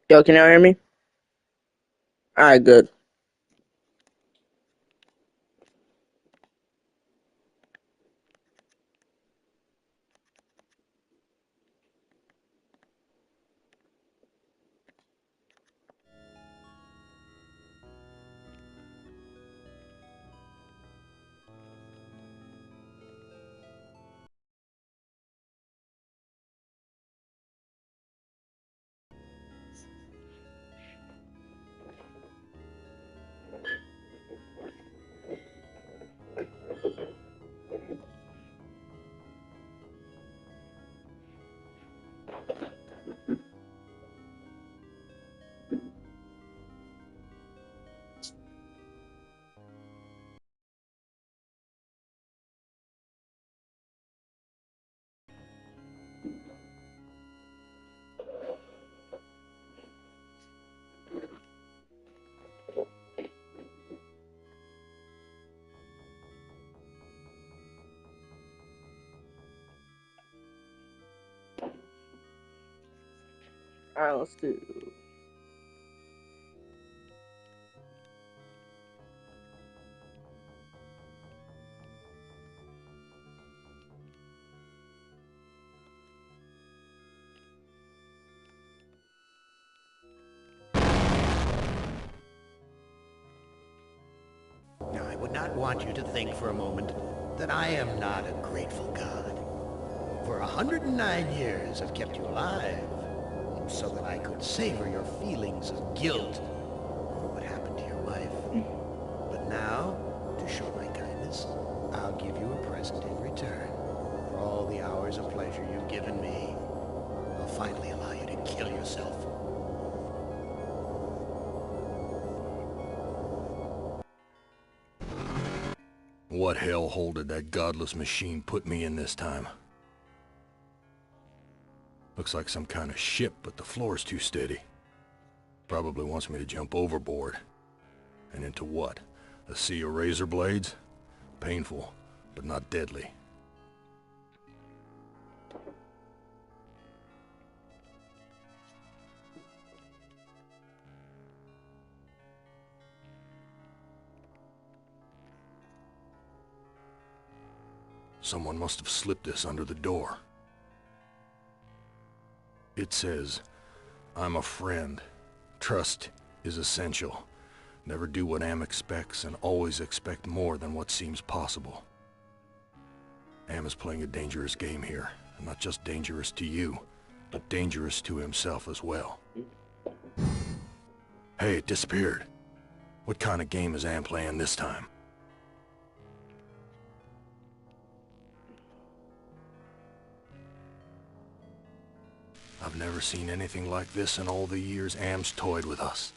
Yo, can you hear me? Alright, good. Alright, let's do. Now, I would not want you to think for a moment that I am not a grateful God. For 109 years I've kept you alive, so that I could savor your feelings of guilt for what happened to your wife. But now, to show my kindness, I'll give you a present in return. For all the hours of pleasure you've given me, I'll finally allow you to kill yourself. What hellhole did that godless machine put me in this time? Looks like some kind of ship, but the floor's too steady. Probably wants me to jump overboard. And into what? A sea of razor blades? Painful, but not deadly. Someone must have slipped this under the door. It says, "I'm a friend. Trust is essential. Never do what Am expects and always expect more than what seems possible." Am is playing a dangerous game here. And not just dangerous to you, but dangerous to himself as well. Hey, it disappeared. What kind of game is Am playing this time? I've never seen anything like this in all the years Am's toyed with us.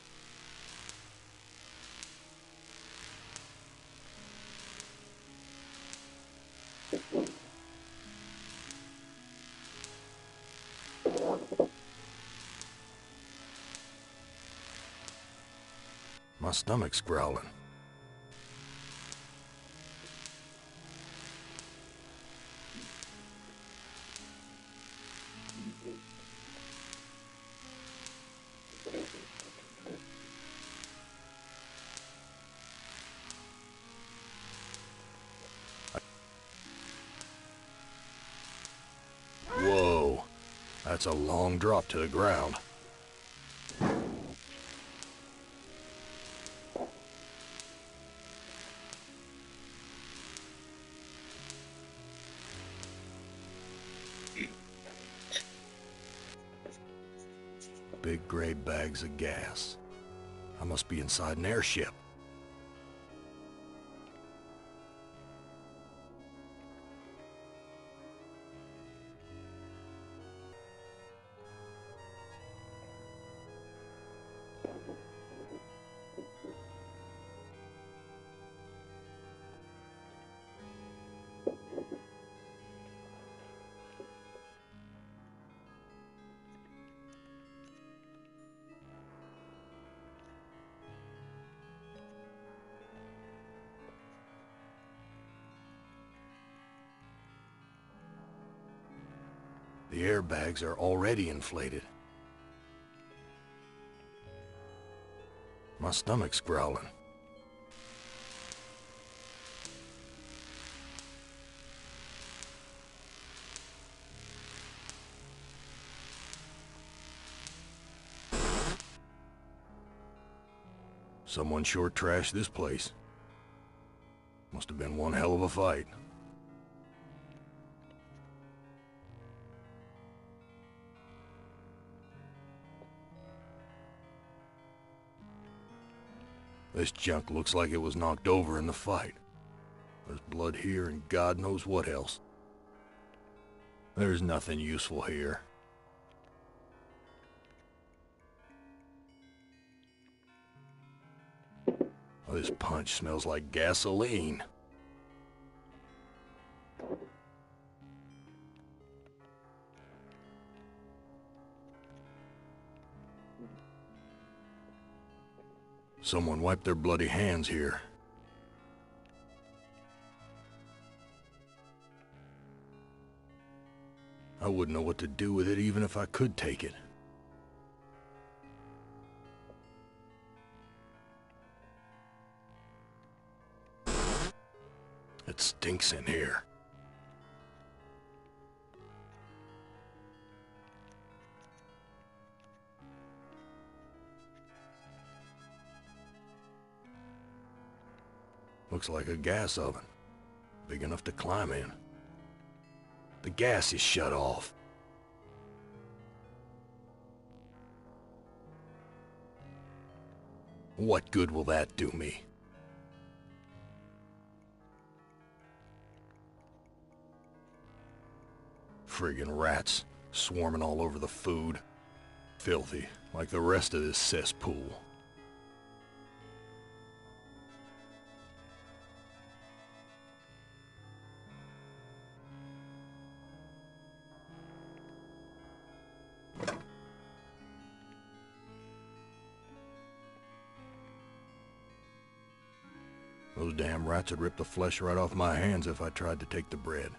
My stomach's growling. Whoa, that's a long drop to the ground. Big gray bags of gas. I must be inside an airship. The airbags are already inflated. My stomach's growling. Someone sure trashed this place. Must have been one hell of a fight. This junk looks like it was knocked over in the fight. There's blood here and God knows what else. There's nothing useful here. Oh, this punch smells like gasoline. Someone wiped their bloody hands here. I wouldn't know what to do with it even if I could take it. It stinks in here. Looks like a gas oven, big enough to climb in. The gas is shut off. What good will that do me? Friggin' rats, swarming all over the food. Filthy, like the rest of this cesspool. Those damn rats would rip the flesh right off my hands if I tried to take the bread.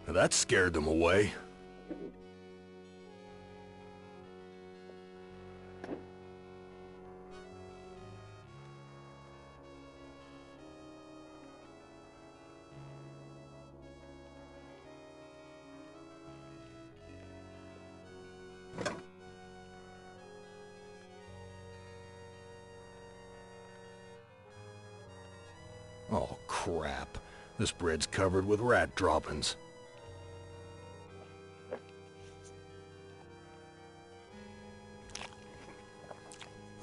Now that scared them away. Oh, crap. This bread's covered with rat droppings.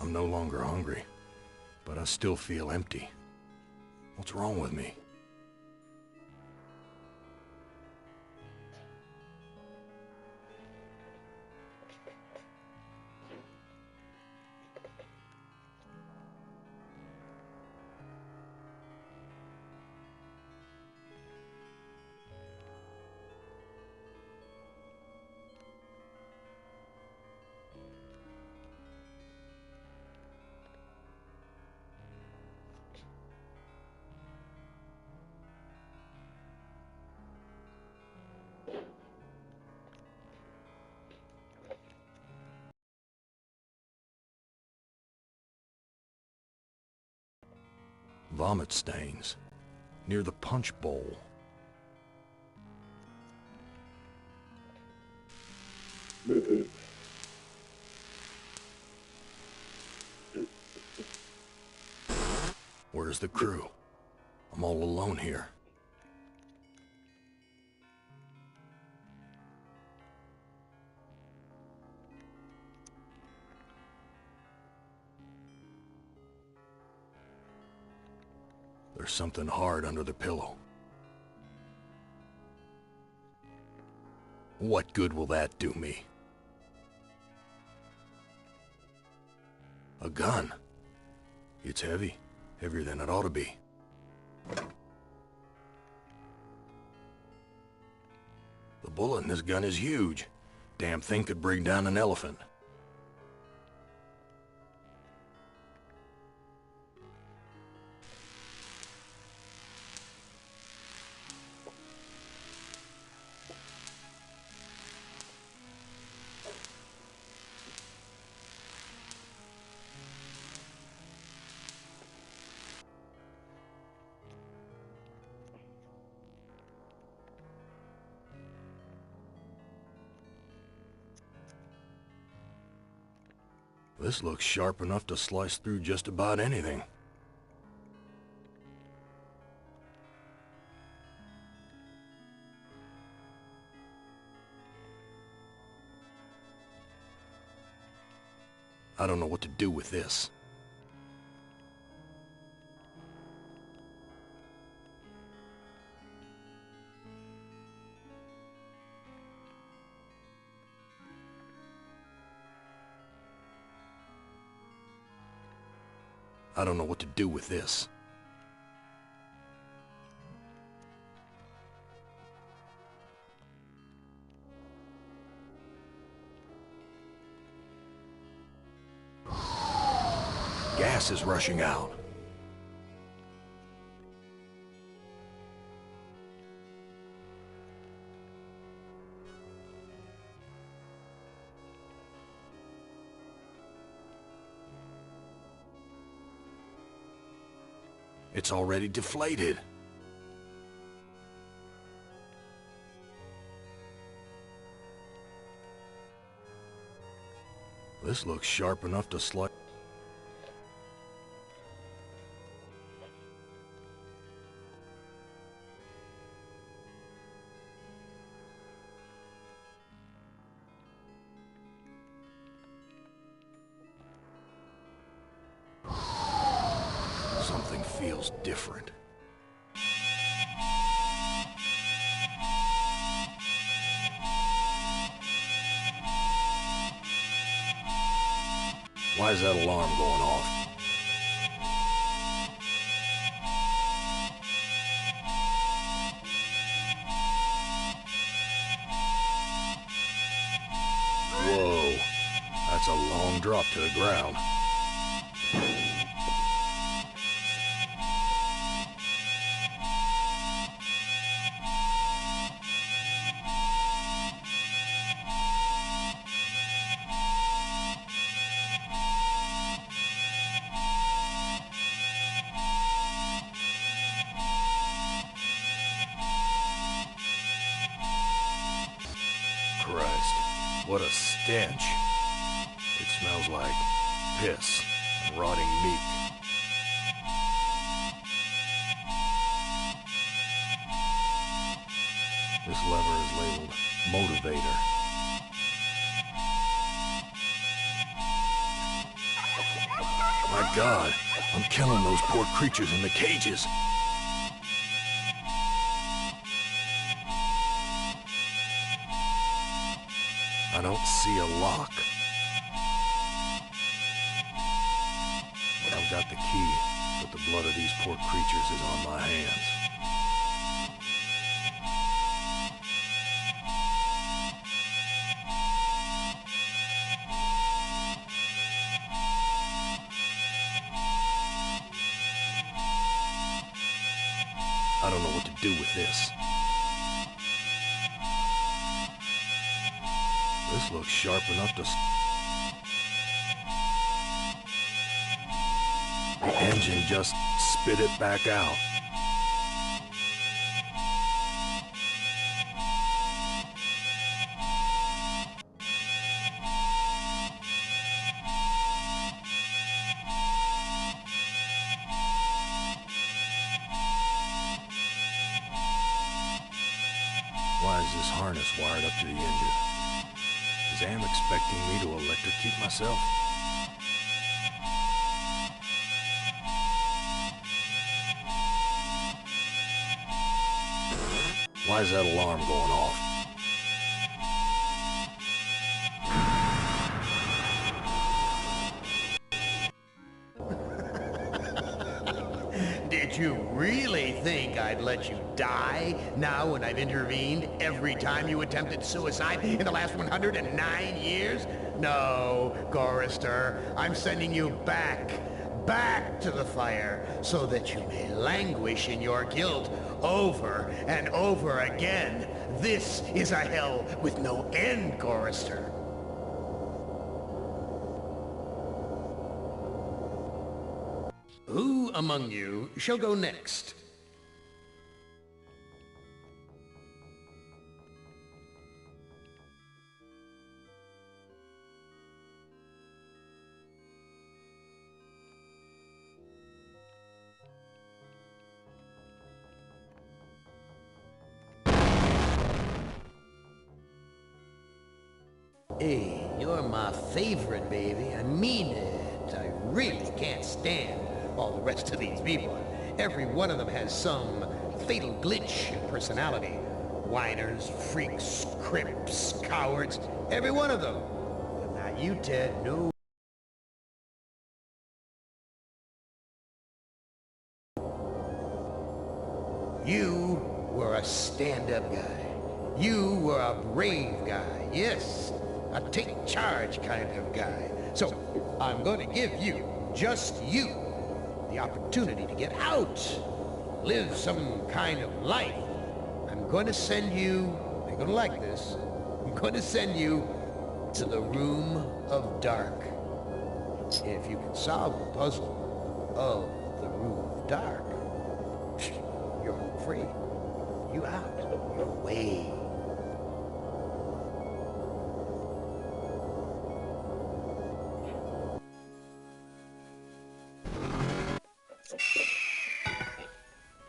I'm no longer hungry, but I still feel empty. What's wrong with me? Vomit stains near the punch bowl. Where's the crew? I'm all alone here. There's something hard under the pillow. What good will that do me? A gun. It's heavy. Heavier than it ought to be. The bullet in this gun is huge. Damn thing could bring down an elephant. This looks sharp enough to slice through just about anything. I don't know what to do with this. I don't know what to do with this. Gas is rushing out. It's already deflated. This looks sharp enough to slice. Something feels different. Why is that alarm going off? Whoa, that's a long drop to the ground. Christ, what a stench. It smells like piss and rotting meat. This lever is labeled motivator. My God, I'm killing those poor creatures in the cages. I don't see a lock. But I've got the key, but the blood of these poor creatures is on my hands. I don't know what to do with this. This looks sharp enough to... The engine just spit it back out. Why is this harness wired up to the engine? Is Am expecting me to electrocute myself? Why is that alarm going off? Did you really think I'd let you die now when I've intervened every time you attempted suicide in the last 109 years? No, Gorrister, I'm sending you back to the fire, so that you may languish in your guilt over and over again. This is a hell with no end, Gorrister. Who among you shall go next? Hey, you're my favorite, baby. I mean it. I really can't stand all the rest of these people. Every one of them has some fatal glitch in personality. Whiners, freaks, crimps, cowards. Every one of them. But not you, Ted. No. You were a stand-up guy. You were a brave guy. Yes, a take-charge kind of guy. So, I'm going to give you, just you, the opportunity to get out, live some kind of life. I'm going to send you, you're going to like this, I'm going to send you to the Room of Dark. If you can solve the puzzle of the Room of Dark, you're free. You out. You're away.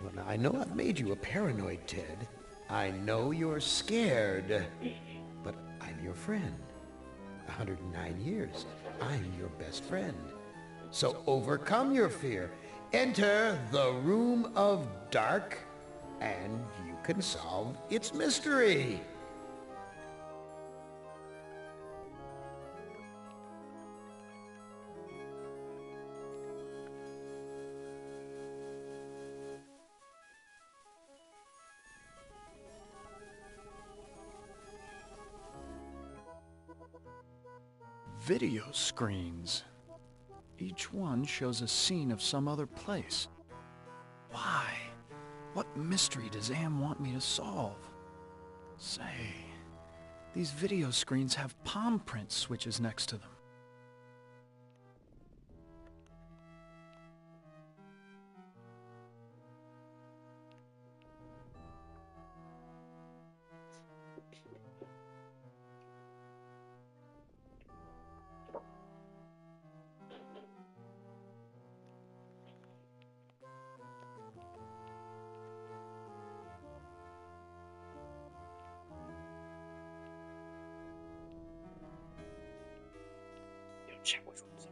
Well, now, I know I've made you a paranoid, Ted. I know you're scared. But I'm your friend. 109 years. I'm your best friend. So overcome your fear. Enter the Room of Dark, and you can solve its mystery. Video screens. Each one shows a scene of some other place. Why? What mystery does Am want me to solve? Say, these video screens have palm print switches next to them. Check which one's up.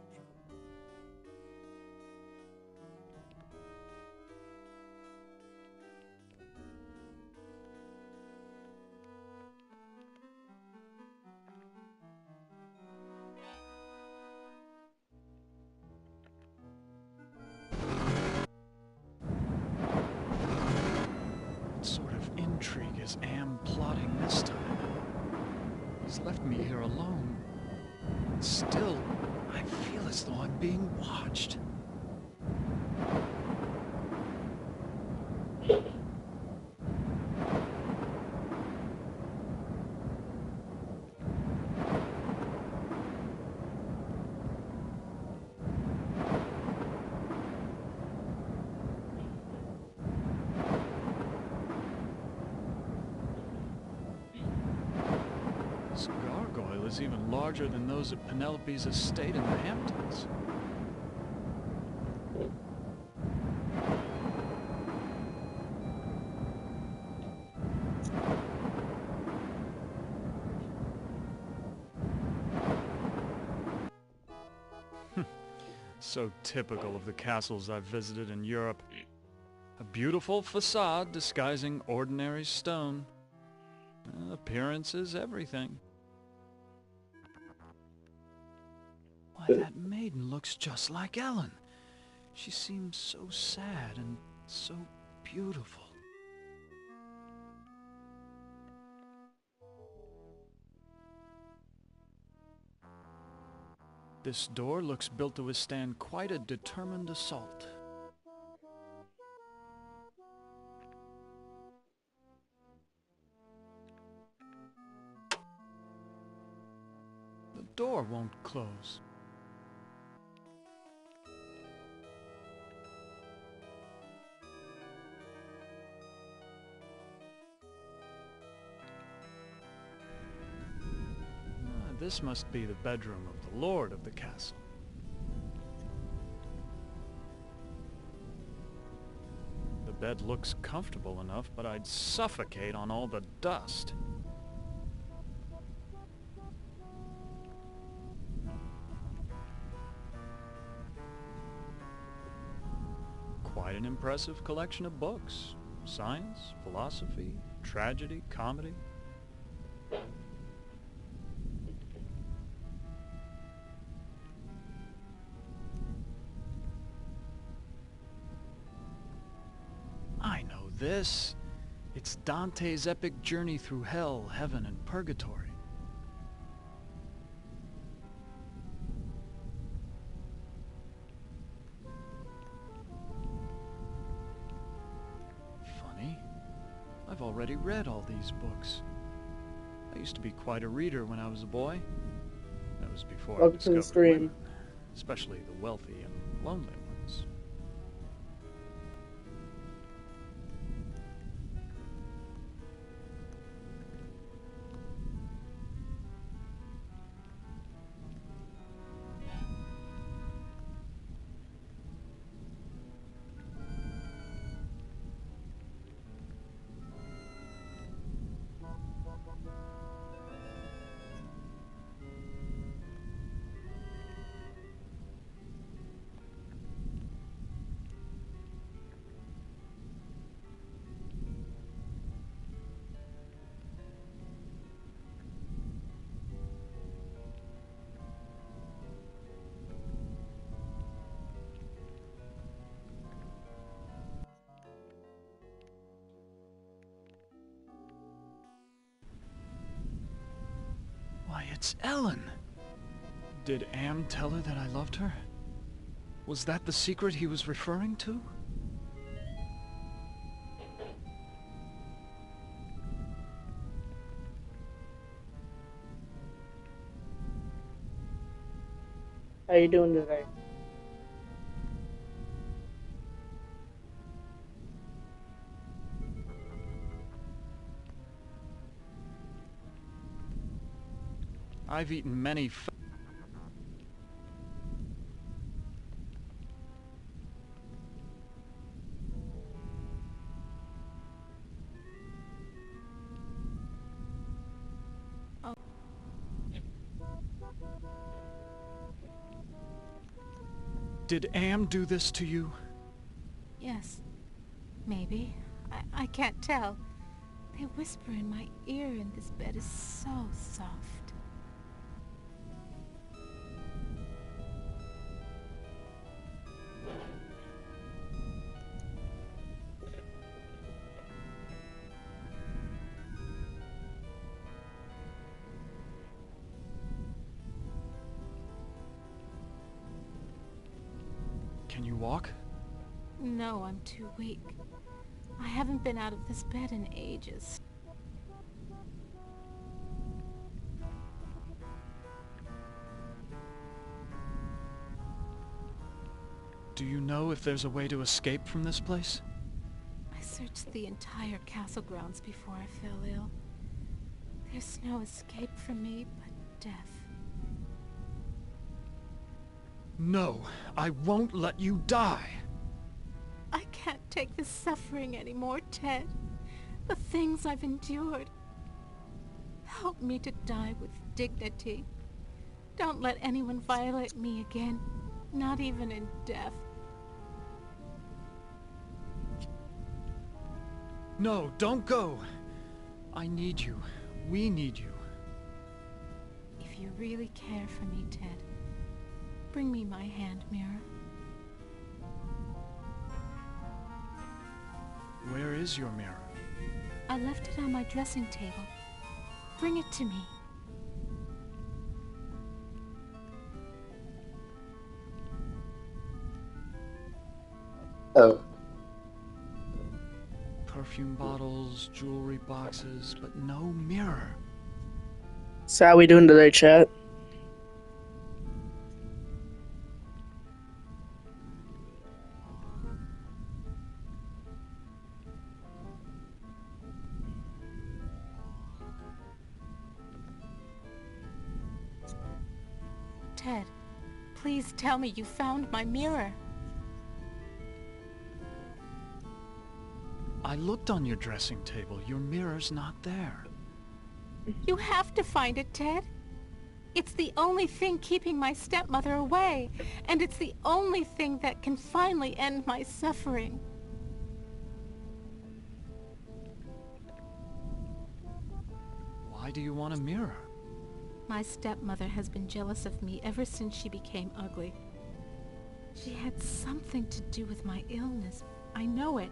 What sort of intrigue is Am plotting this time? He's left me here alone. Still, I feel as though I'm being watched. This gargoyle is even larger than those at Penelope's estate in the Hamptons. So typical of the castles I've visited in Europe. A beautiful facade disguising ordinary stone. Appearance is everything. Why, that maiden looks just like Ellen. She seems so sad and so beautiful. This door looks built to withstand quite a determined assault. The door won't close. This must be the bedroom of the lord of the castle. The bed looks comfortable enough, but I'd suffocate on all the dust. Quite an impressive collection of books. Science, philosophy, tragedy, comedy. I know this. It's Dante's epic journey through hell, heaven, and purgatory. Funny. I've already read all these books. I used to be quite a reader when I was a boy. That was before I Welcome to the discovered stream. women, especially the wealthy and lonely ones. Why, it's Ellen! Did Am tell her that I loved her? Was that the secret he was referring to? How you doing today? I've eaten many Did Am do this to you? Yes. Maybe. I can't tell. They whisper in my ear and this bed is so soft. Can you walk? No, I'm too weak. I haven't been out of this bed in ages. Do you know if there's a way to escape from this place? I searched the entire castle grounds before I fell ill. There's no escape for me but death. No, I won't let you die! I can't take this suffering anymore, Ted. The things I've endured. Help me to die with dignity. Don't let anyone violate me again, not even in death. No, don't go! I need you. We need you. If you really care for me, Ted, bring me my hand mirror. is your mirror? I left it on my dressing table. Bring it to me. Oh. Perfume bottles, jewelry boxes, but no mirror. So how we doing today, chat? Ted, please tell me you found my mirror. I looked on your dressing table. Your mirror's not there. You have to find it, Ted. It's the only thing keeping my stepmother away, and it's the only thing that can finally end my suffering. Why do you want a mirror? My stepmother has been jealous of me ever since she became ugly. She had something to do with my illness. I know it.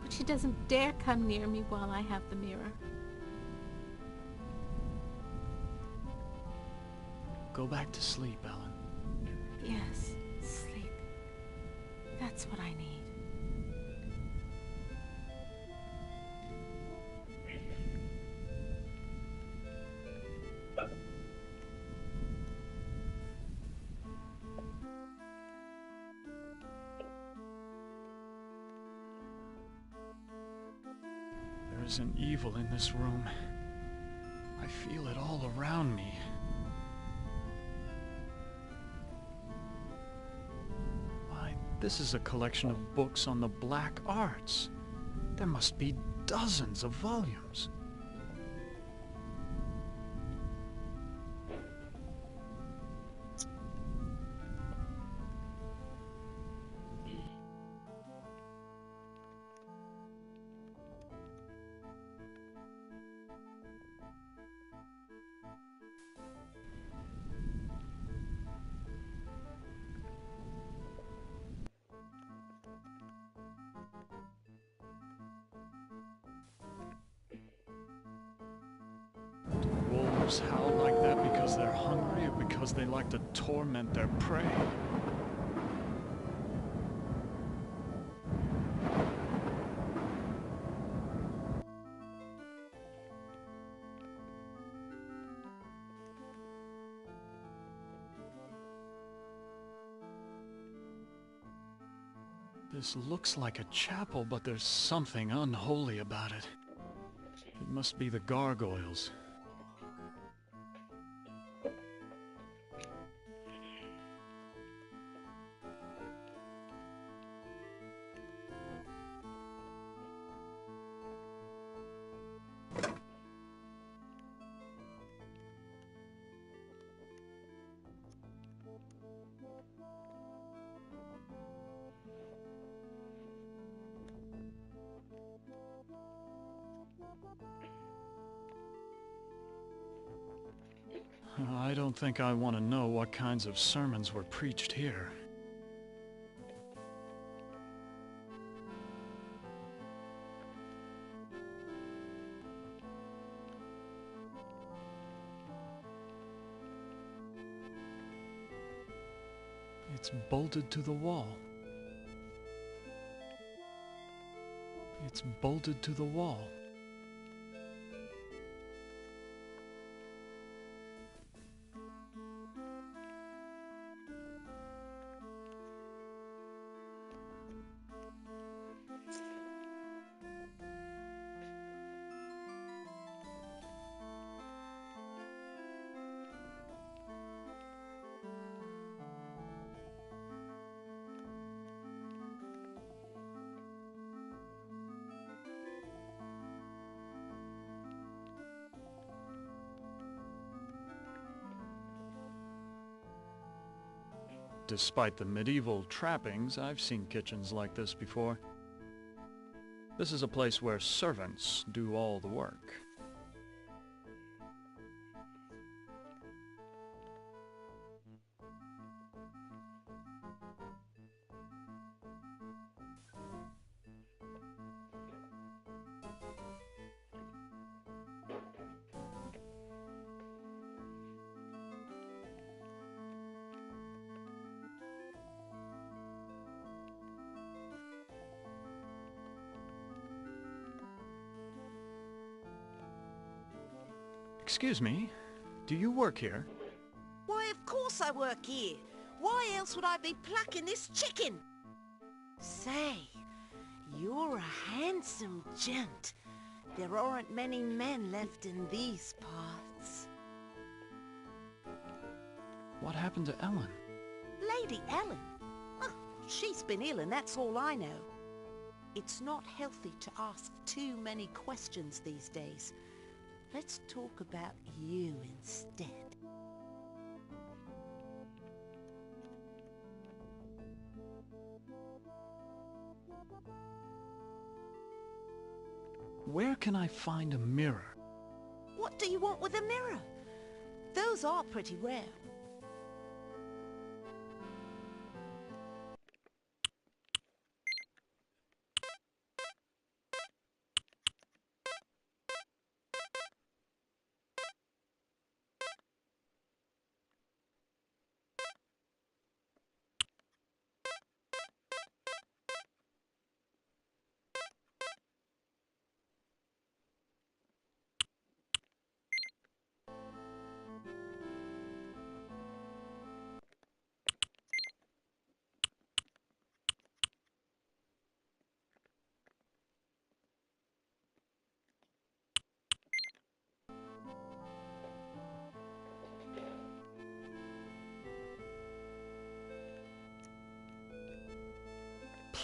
But she doesn't dare come near me while I have the mirror. Go back to sleep, Ellen. Yes, sleep. That's what I need. There's an evil in this room. I feel it all around me. Why, this is a collection of books on the black arts. There must be dozens of volumes. Wolves howl like that because they're hungry or because they like to torment their prey? This looks like a chapel, but there's something unholy about it. It must be the gargoyles. I don't think I want to know what kinds of sermons were preached here. It's bolted to the wall. It's bolted to the wall. Despite the medieval trappings, I've seen kitchens like this before. This is a place where servants do all the work. Excuse me, do you work here? Why, of course I work here. Why else would I be plucking this chicken? Say, you're a handsome gent. There aren't many men left in these parts. What happened to Ellen? Lady Ellen? Oh, she's been ill and that's all I know. It's not healthy to ask too many questions these days. Let's talk about you instead. Where can I find a mirror? What do you want with a mirror? Those are pretty rare.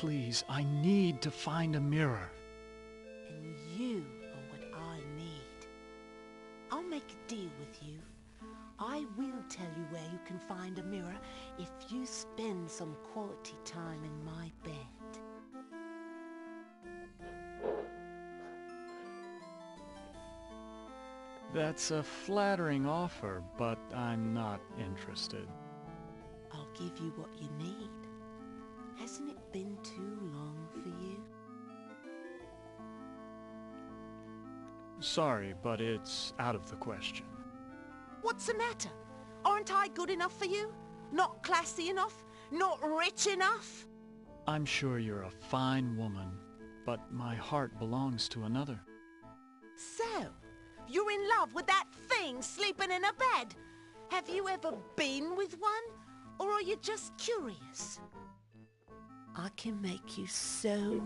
Please, I need to find a mirror. And you are what I need. I'll make a deal with you. I will tell you where you can find a mirror if you spend some quality time in my bed. That's a flattering offer, but I'm not interested. I'll give you what you need. Hasn't it been too long for you? Sorry, but it's out of the question. What's the matter? Aren't I good enough for you? Not classy enough? Not rich enough? I'm sure you're a fine woman, but my heart belongs to another. So, you're in love with that thing sleeping in a bed? Have you ever been with one? Or are you just curious? I can make you so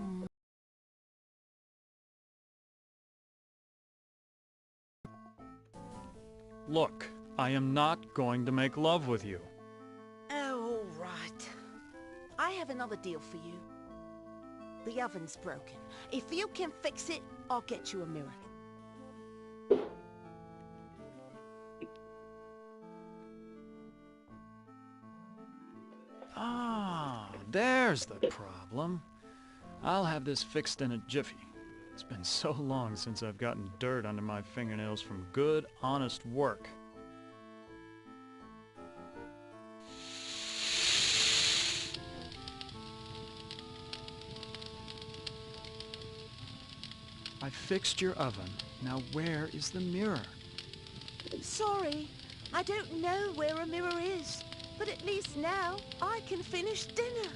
Look, I am not going to make love with you. Oh, all right. I have another deal for you. The oven's broken. If you can fix it, I'll get you a mirror. Ah, there's the problem. I'll have this fixed in a jiffy. It's been so long since I've gotten dirt under my fingernails from good, honest work. I fixed your oven. Now where is the mirror? Sorry, I don't know where a mirror is. But at least now I can finish dinner.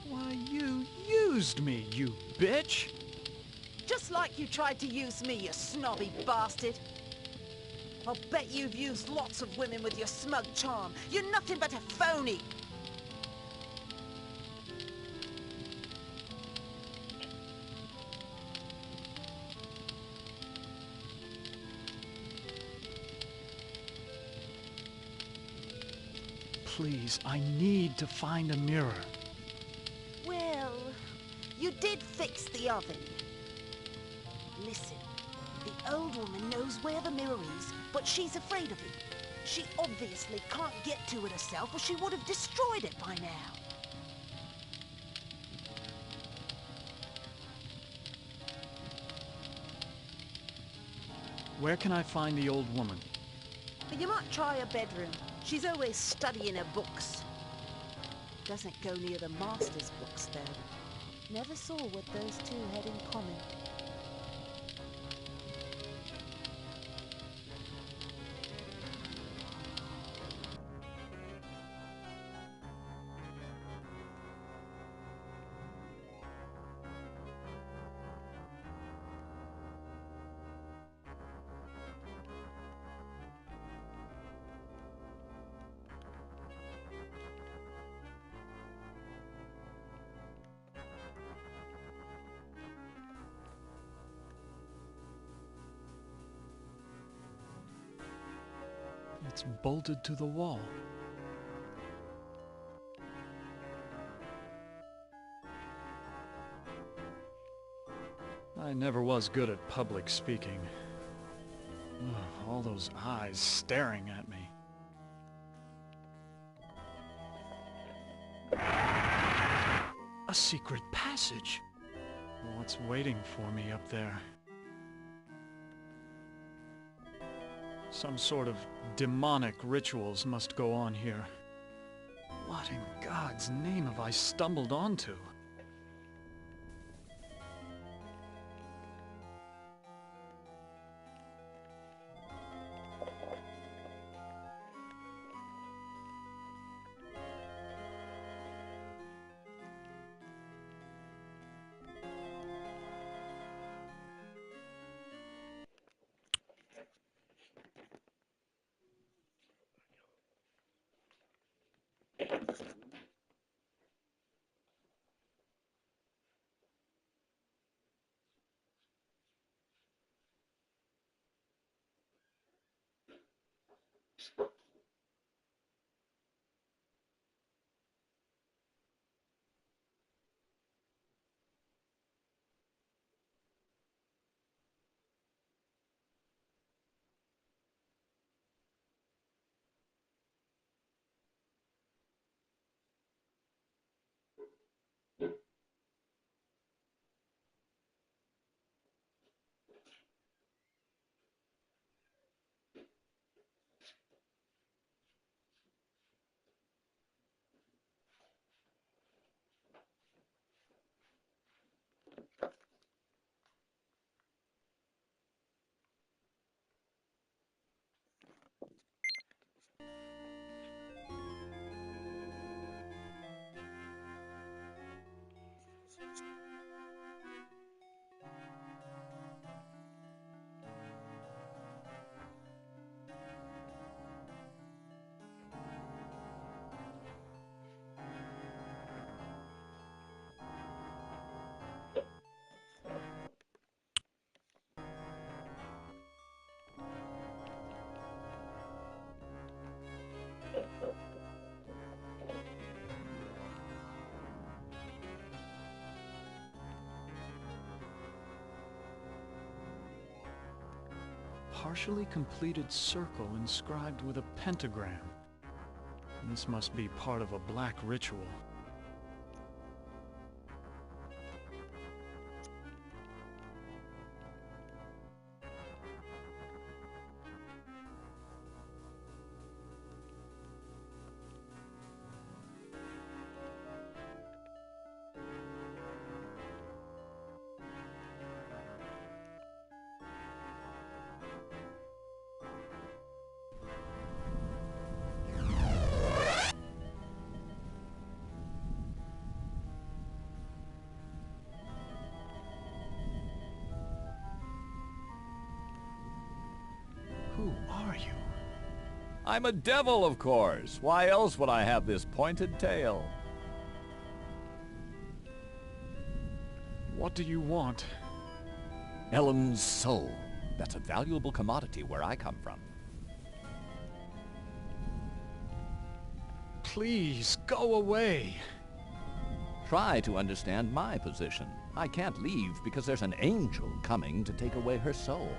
Why, you used me, you bitch! Just like you tried to use me, you snobby bastard. I'll bet you've used lots of women with your smug charm. You're nothing but a phony. Please, I need to find a mirror. Well, you did fix the oven. Listen, the old woman knows where the mirror is, but she's afraid of it. She obviously can't get to it herself, or she would have destroyed it by now. Where can I find the old woman? You might try her bedroom. She's always studying her books. Doesn't go near the master's books, though. Never saw what those two had in common. It's bolted to the wall. I never was good at public speaking. Ugh, all those eyes staring at me. A secret passage! What's waiting for me up there? Some sort of demonic rituals must go on here. What in God's name have I stumbled onto? Partially completed circle inscribed with a pentagram. This must be part of a black ritual. Who are you? I'm a devil, of course. Why else would I have this pointed tail? What do you want? Ellen's soul. That's a valuable commodity where I come from. Please, go away. Try to understand my position. I can't leave because there's an angel coming to take away her soul.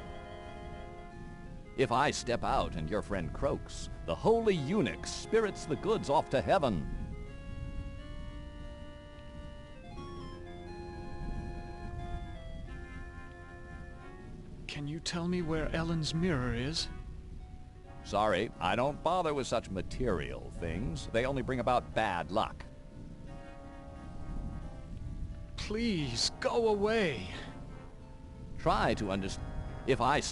If I step out and your friend croaks, the holy eunuch spirits the goods off to heaven. Can you tell me where Ellen's mirror is? Sorry, I don't bother with such material things. They only bring about bad luck. Please, go away. Try to understand. If I...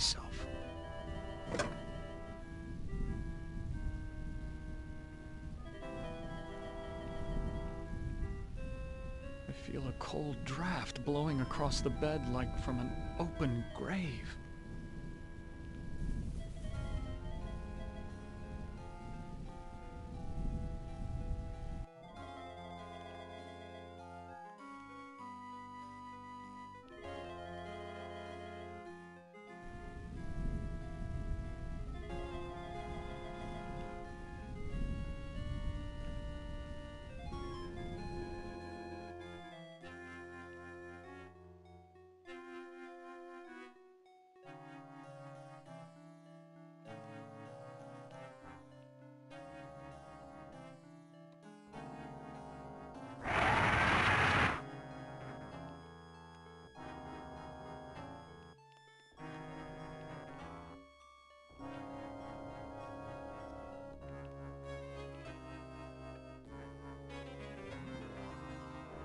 myself. I feel a cold draft blowing across the bed like from an open grave.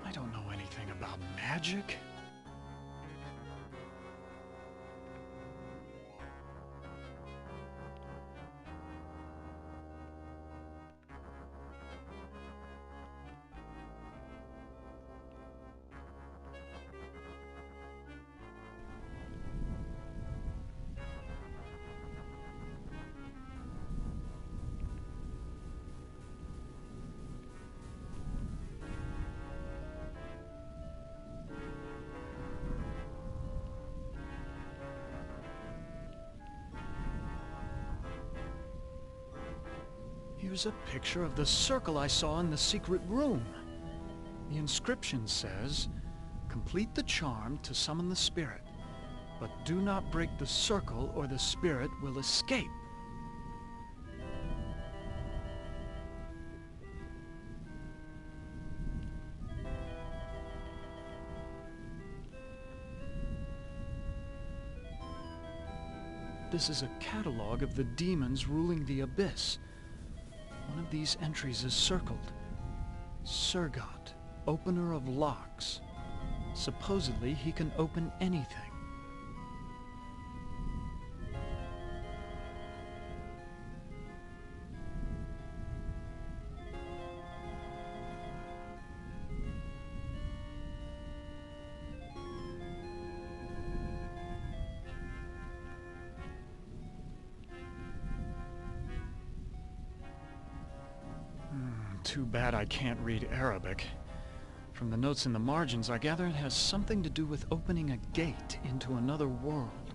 I don't know anything about magic. Here's a picture of the circle I saw in the secret room. The inscription says, "Complete the charm to summon the spirit, but do not break the circle or the spirit will escape." This is a catalog of the demons ruling the abyss. One of these entries is circled. Surgot, opener of locks. Supposedly he can open anything. Too bad I can't read Arabic. From the notes in the margins, I gather it has something to do with opening a gate into another world.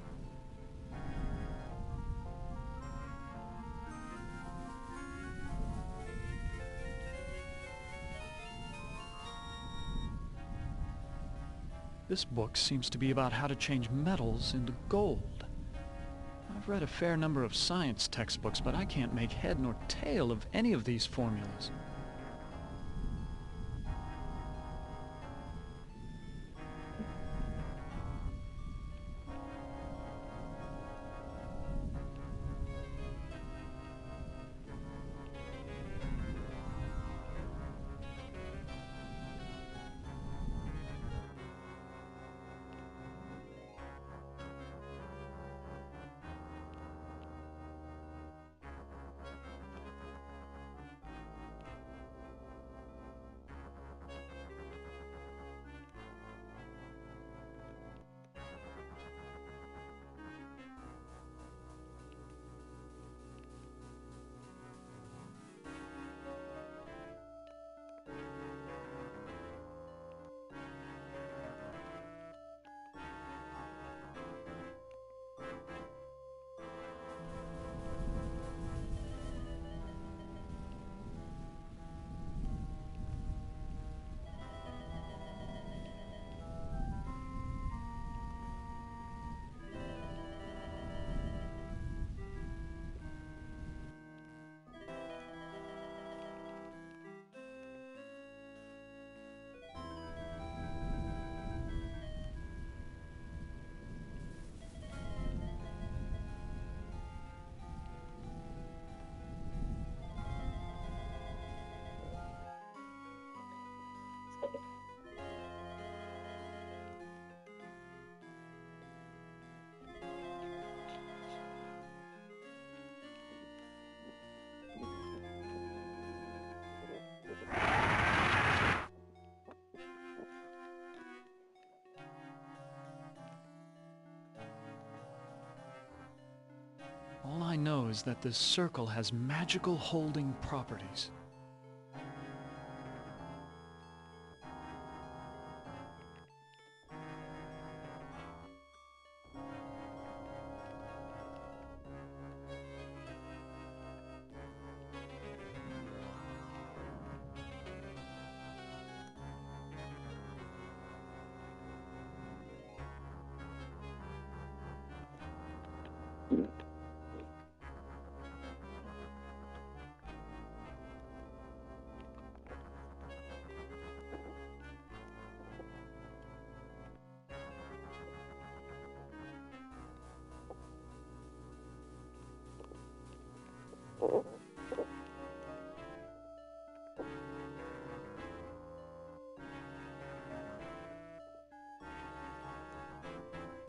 This book seems to be about how to change metals into gold. I've read a fair number of science textbooks, but I can't make head nor tail of any of these formulas. All I know is that this circle has magical holding properties.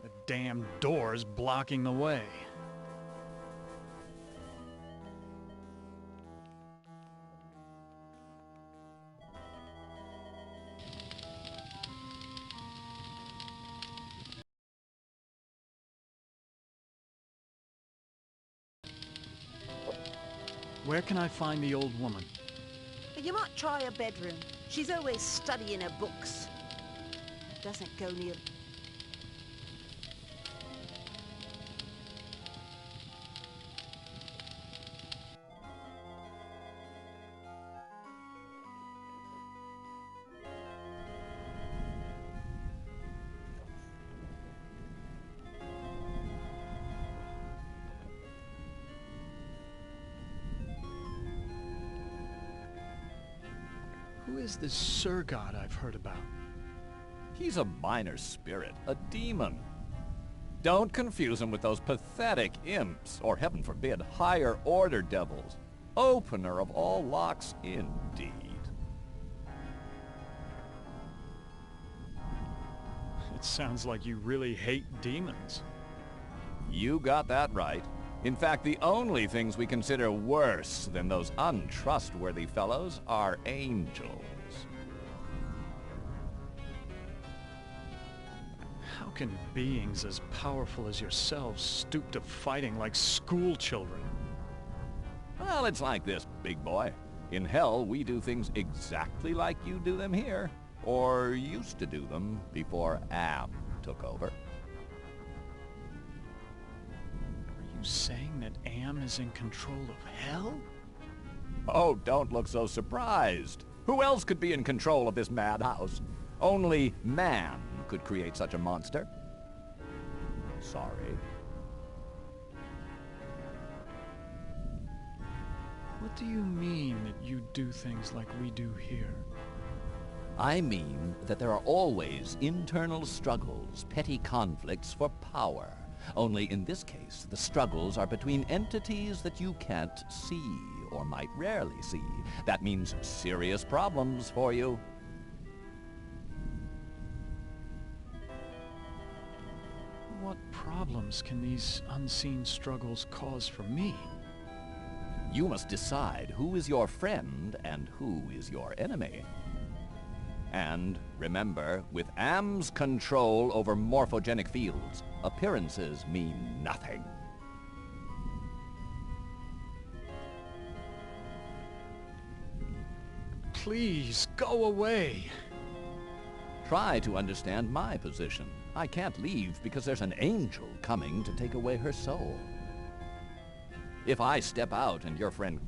The damn door's blocking the way. Where can I find the old woman? You might try her bedroom. She's always studying her books. Doesn't go near... Who is this Sir God I've heard about? He's a minor spirit, a demon. Don't confuse him with those pathetic imps, or heaven forbid, higher order devils. Opener of all locks, indeed. It sounds like you really hate demons. You got that right. In fact, the only things we consider worse than those untrustworthy fellows are angels. How can beings as powerful as yourselves stoop to fighting like school children? Well, it's like this, big boy. In hell, we do things exactly like you do them here. Or used to do them before Am took over. Are you saying that Am is in control of hell? Oh, don't look so surprised. Who else could be in control of this madhouse? Only man could create such a monster. Sorry. What do you mean that you do things like we do here? I mean that there are always internal struggles, petty conflicts for power. Only in this case, the struggles are between entities that you can't see, or might rarely see. That means serious problems for you. What problems can these unseen struggles cause for me? You must decide who is your friend and who is your enemy. And remember, with Am's control over morphogenic fields, appearances mean nothing. Please, go away. Try to understand my position. I can't leave because there's an angel coming to take away her soul. If I step out and your friend...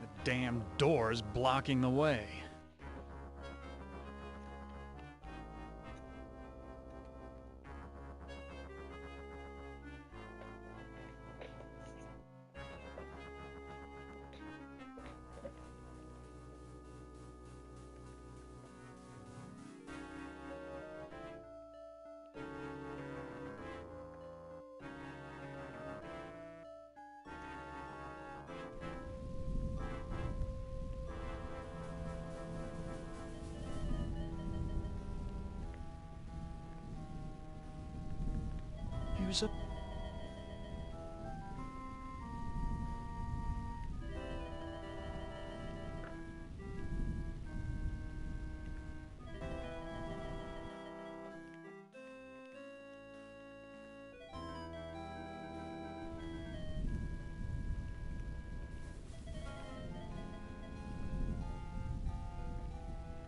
The damn door's blocking the way. There's a...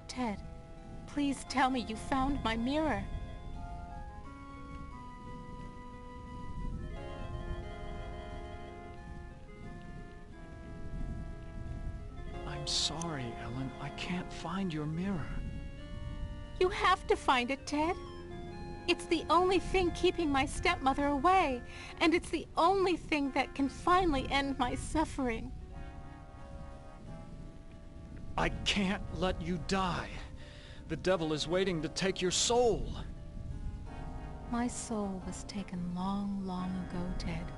Ted, please tell me you found my mirror. I'm sorry, Ellen. I can't find your mirror. You have to find it, Ted. It's the only thing keeping my stepmother away, and it's the only thing that can finally end my suffering. I can't let you die. The devil is waiting to take your soul. My soul was taken long, long ago, Ted.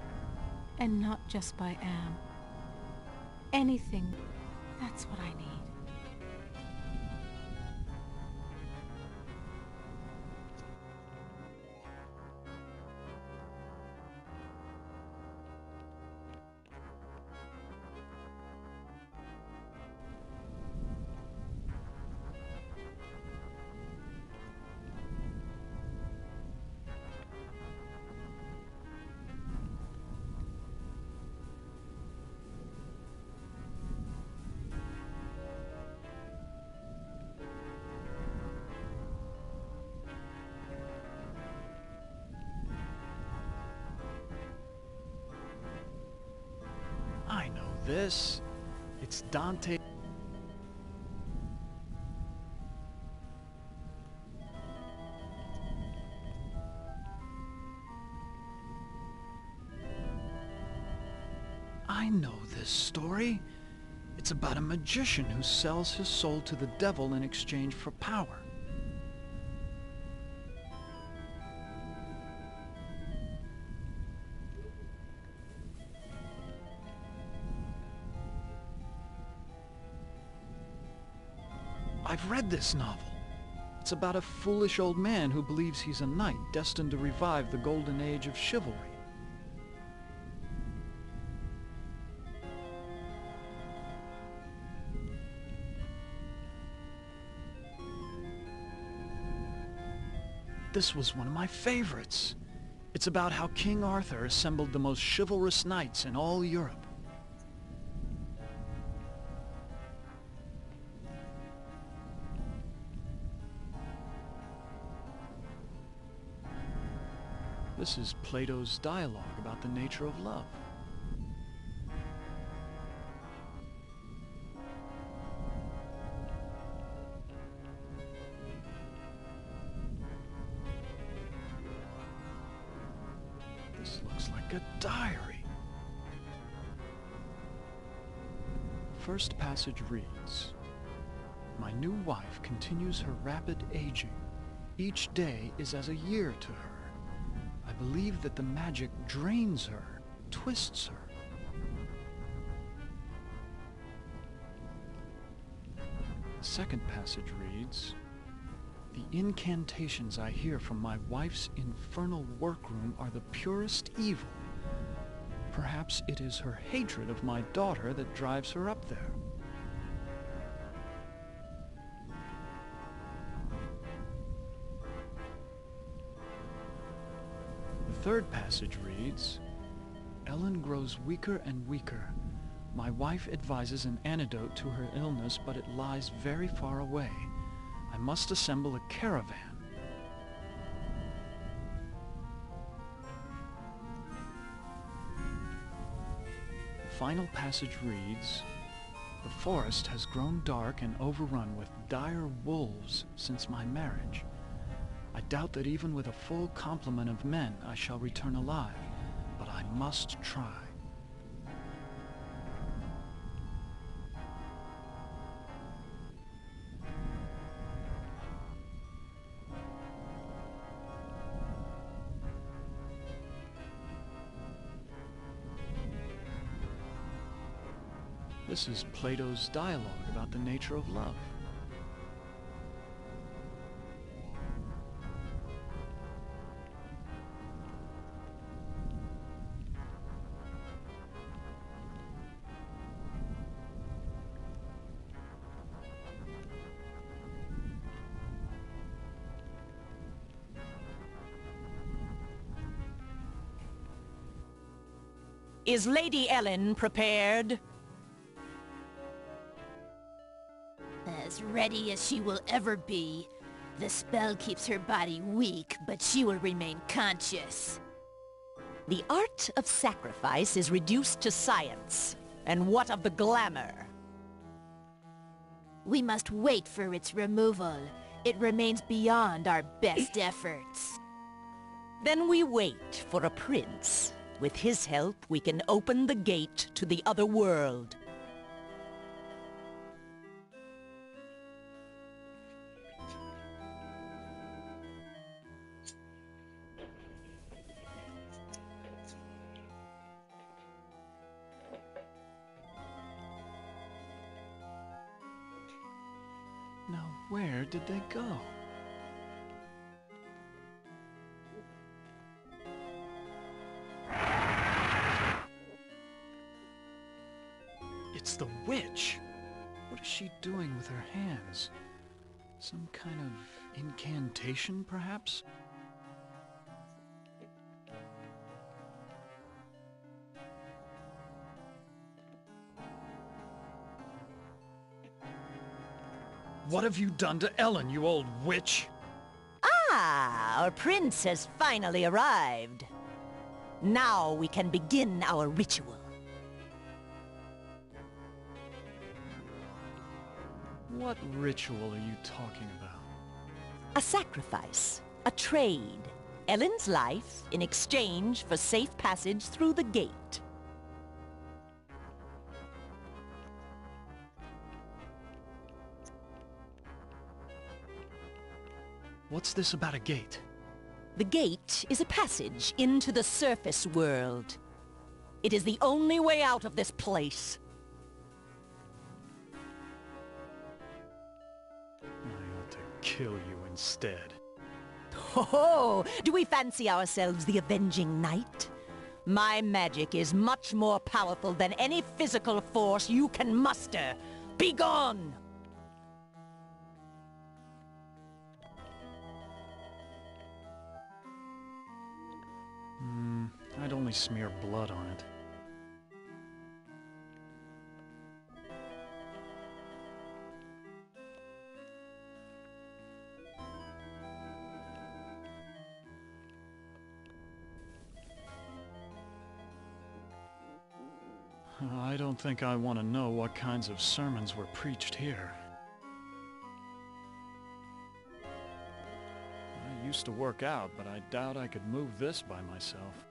And not just by Am. Anything, that's what I need. I know this. It's Dante. I know this story. It's about a magician who sells his soul to the devil in exchange for power. I've read this novel. It's about a foolish old man who believes he's a knight destined to revive the golden age of chivalry. This was one of my favorites. It's about how King Arthur assembled the most chivalrous knights in all Europe. This is Plato's dialogue about the nature of love. This looks like a diary. First passage reads, "My new wife continues her rapid aging. Each day is as a year to her. I believe that the magic drains her, twists her." The second passage reads, "The incantations I hear from my wife's infernal workroom are the purest evil. Perhaps it is her hatred of my daughter that drives her up there." The third passage reads, "Ellen grows weaker and weaker. My wife advises an antidote to her illness, but it lies very far away. I must assemble a caravan." The final passage reads, "The forest has grown dark and overrun with dire wolves since my marriage. I doubt that even with a full complement of men I shall return alive, but I must try." This is Plato's dialogue about the nature of love. Is Lady Ellen prepared? As ready as she will ever be. The spell keeps her body weak, but she will remain conscious. The art of sacrifice is reduced to science. And what of the glamour? We must wait for its removal. It remains beyond our best efforts. Then we wait for a prince. With his help, we can open the gate to the other world. Now, where did they go? It's the witch! What is she doing with her hands? Some kind of incantation, perhaps? What have you done to Ellen, you old witch? Ah, our prince has finally arrived. Now we can begin our ritual. What ritual are you talking about? A sacrifice, a trade. Ellen's life in exchange for safe passage through the gate. What's this about a gate? The gate is a passage into the surface world. It is the only way out of this place. I ought to kill you instead. Oh, do we fancy ourselves the avenging knight? My magic is much more powerful than any physical force you can muster. Be gone! I'd only smear blood on it. I don't think I want to know what kinds of sermons were preached here. I used to work out, but I doubt I could move this by myself.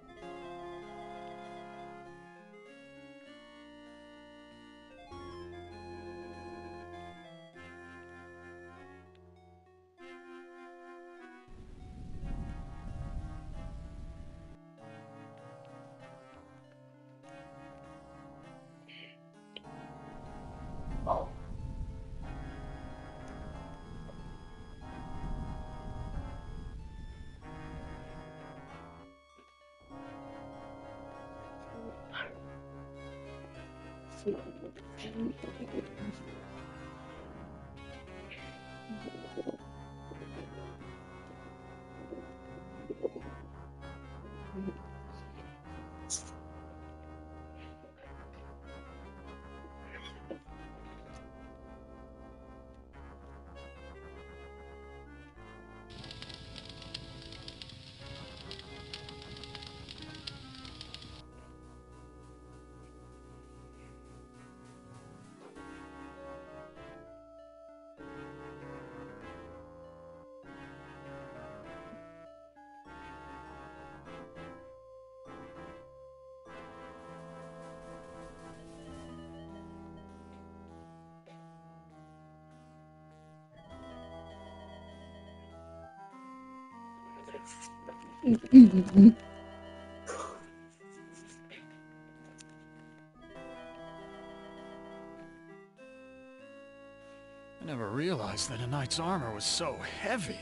I never realized that a knight's armor was so heavy.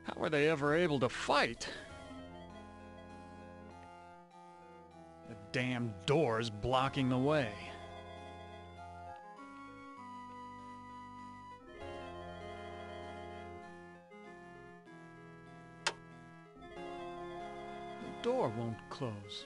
How were they ever able to fight? The damn door's blocking the way. The door won't close.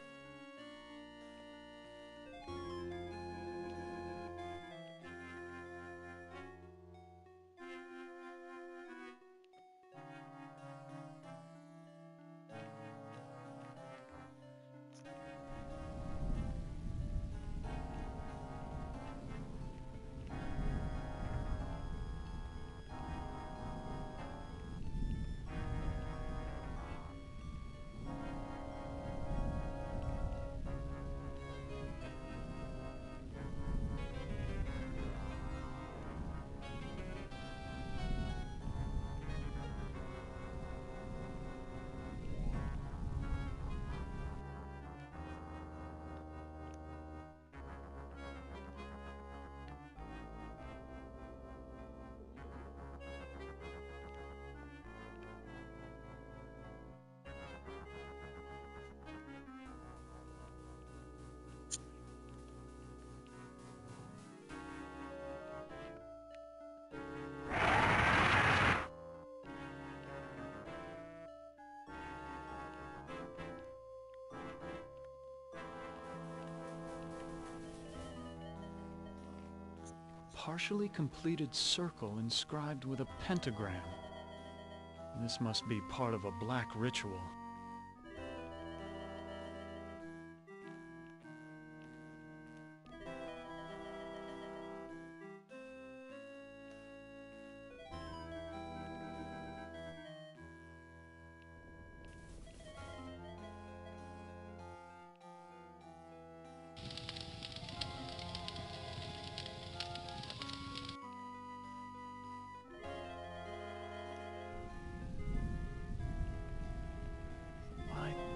partially completed circle inscribed with a pentagram. This must be part of a black ritual.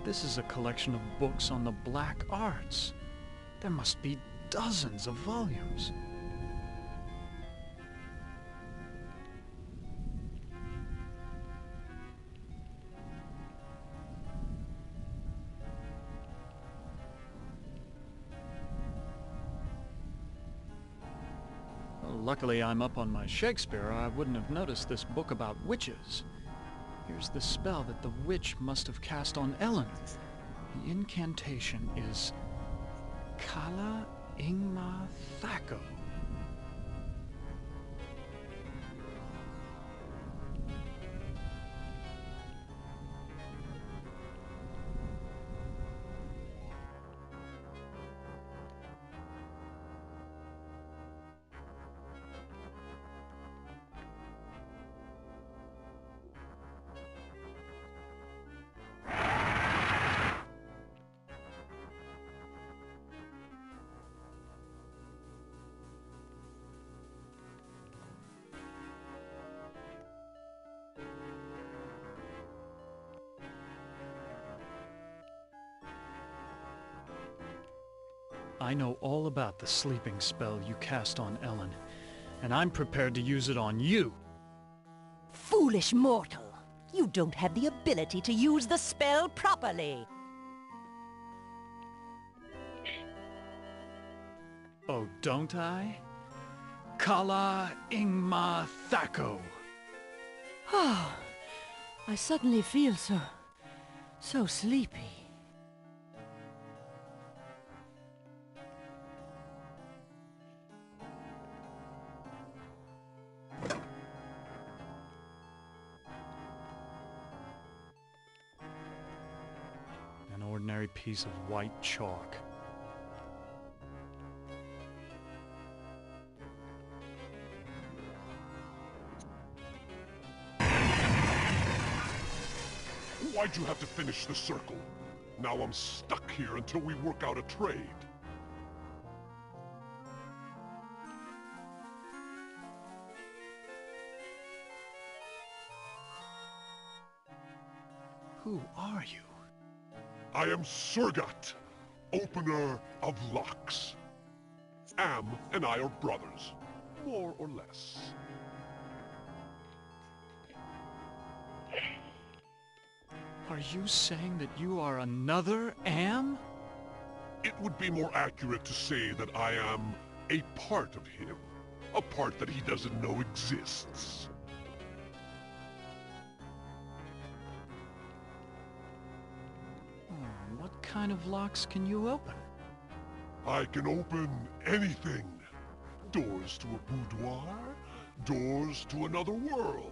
This is a collection of books on the black arts. There must be dozens of volumes. Well, luckily I'm up on my Shakespeare, or I wouldn't have noticed this book about witches. Here's the spell that the witch must have cast on Ellen. The incantation is Kala Ingma Thako. I know all about the sleeping spell you cast on Ellen, and I'm prepared to use it on you. Foolish mortal! You don't have the ability to use the spell properly! Oh, don't I? Kala Ingma Thako. Oh, I suddenly feel so sleepy. An ordinary piece of white chalk. Why'd you have to finish the circle? Now I'm stuck here until we work out a trade. Who are you? I am Surgat, opener of locks. Am and I are brothers, more or less. Are you saying that you are another Am? It would be more accurate to say that I am a part of him. A part that he doesn't know exists. What kind of locks can you open? I can open anything. Doors to a boudoir, doors to another world.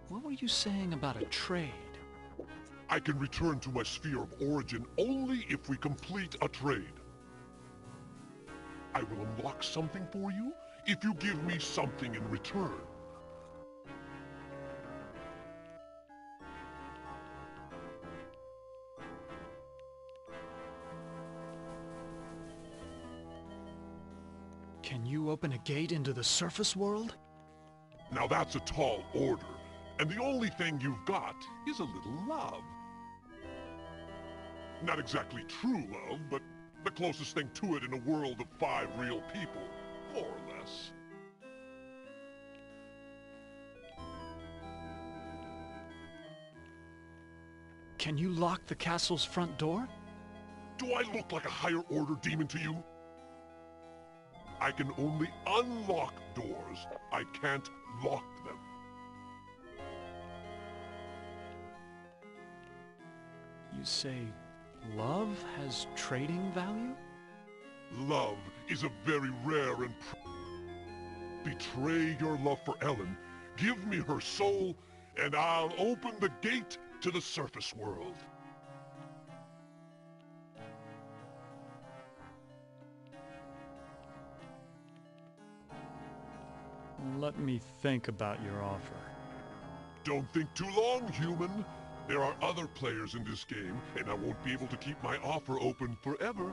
What were you saying about a trade? I can return to my sphere of origin only if we complete a trade. I will unlock something for you if you give me something in return. Can you open a gate into the surface world? Now that's a tall order, and the only thing you've got is a little love. Not exactly true love, but the closest thing to it in a world of 5 real people, more or less. Can you lock the castle's front door? Do I look like a higher order demon to you? I can only unlock doors. I can't lock them. You say Love has trading value? Love is a very rare and betray your love for Ellen, give me her soul, and I'll open the gate to the surface world. Let me think about your offer. Don't think too long, human. There are other players in this game, and I won't be able to keep my offer open forever.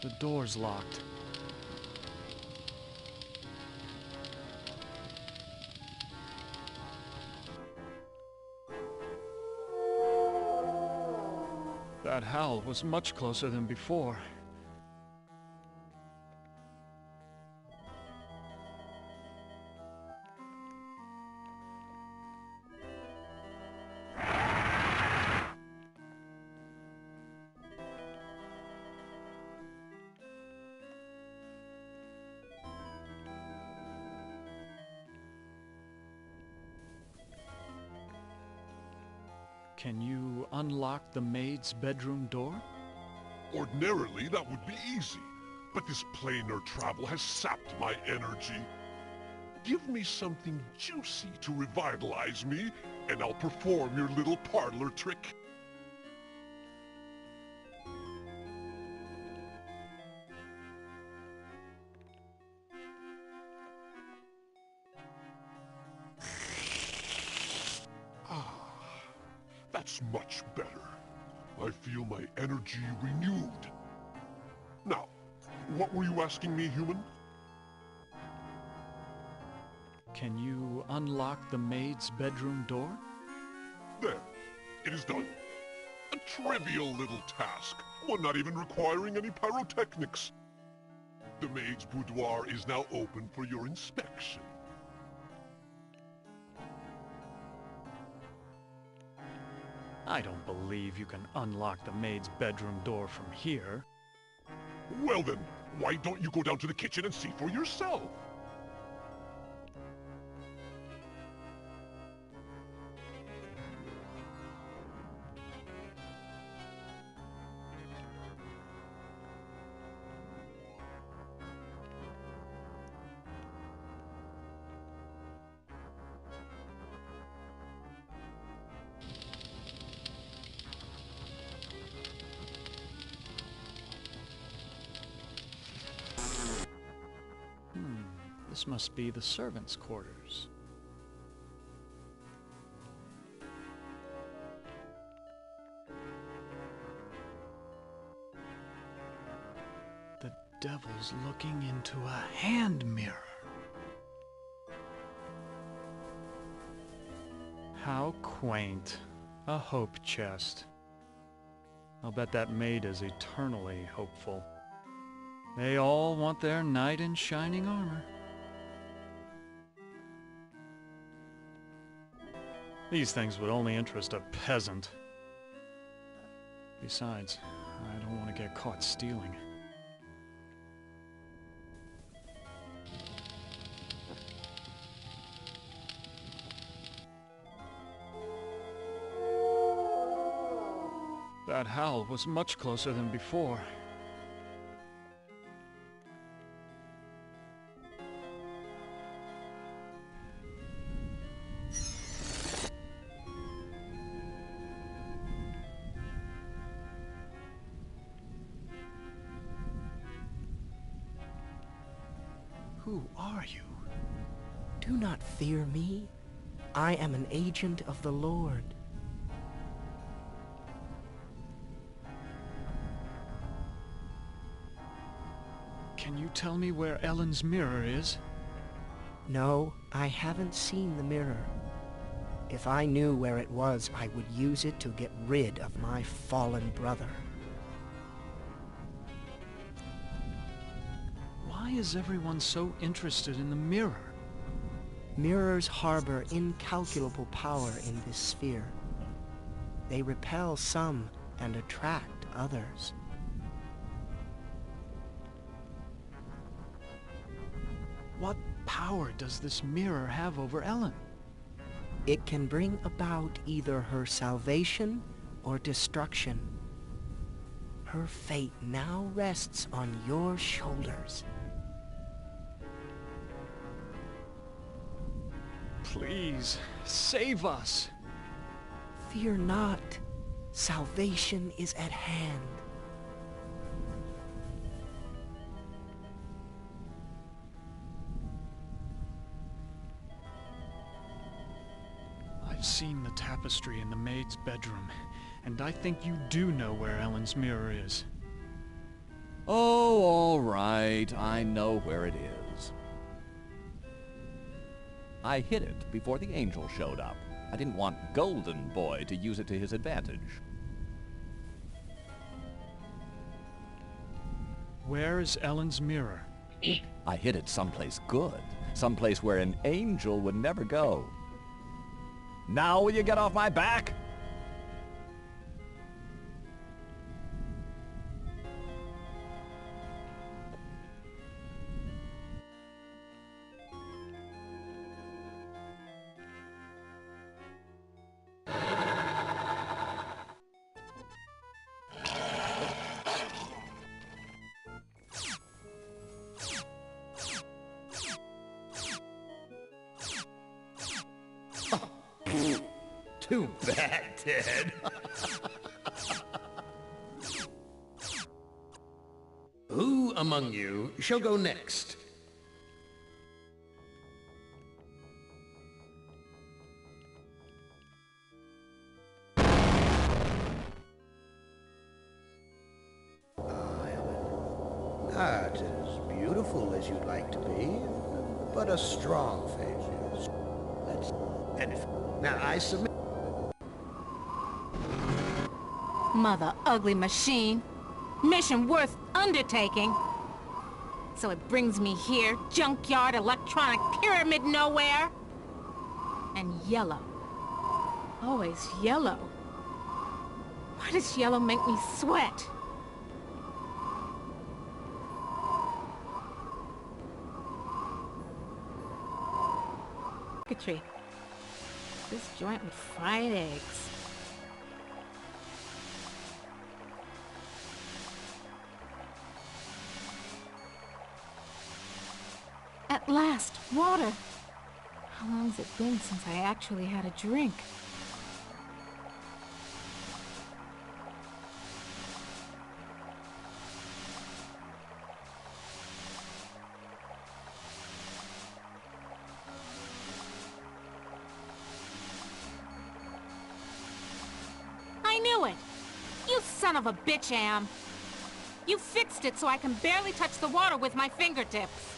The door's locked. That howl was much closer than before. Can you unlock the maid's bedroom door? Ordinarily, that would be easy, but this planar travel has sapped my energy. Give me something juicy to revitalize me, and I'll perform your little parlor trick. That's much better. I feel my energy renewed. Now, what were you asking me, human? Can you unlock the maid's bedroom door? There. It is done. A trivial little task, one not even requiring any pyrotechnics. The maid's boudoir is now open for your inspection. I don't believe you can unlock the maid's bedroom door from here. Well then, why don't you go down to the kitchen and see for yourself? This must be the servants' quarters. The devil's looking into a hand mirror. How quaint. A hope chest. I'll bet that maid is eternally hopeful. They all want their knight in shining armor. These things would only interest a peasant. Besides, I don't want to get caught stealing. That howl was much closer than before. Who are you? Do not fear me. I am an agent of the Lord. Can you tell me where Ellen's mirror is? No, I haven't seen the mirror. If I knew where it was, I would use it to get rid of my fallen brother. Why is everyone so interested in the mirror? Mirrors harbor incalculable power in this sphere. They repel some and attract others. What power does this mirror have over Ellen? It can bring about either her salvation or destruction. Her fate now rests on your shoulders. Please, save us! Fear not. Salvation is at hand. I've seen the tapestry in the maid's bedroom, and I think you do know where Ellen's mirror is. Oh, all right. I know where it is. I hid it before the angel showed up. I didn't want Golden Boy to use it to his advantage. Where is Ellen's mirror? I hid it someplace good. Someplace where an angel would never go. Now will you get off my back? Too bad, Ted. Who among you shall go next? Ellen. Not as beautiful as you'd like to be, but a strong face, yes. Now I submit. Mother ugly machine. Mission worth undertaking. So it brings me here, junkyard, electronic pyramid nowhere. And yellow. Always yellow. Why does yellow make me sweat? Circuitry. This joint with fried eggs. At last, water! How long's it been since I actually had a drink? I knew it! You son of a bitch, Am! You fixed it so I can barely touch the water with my fingertips.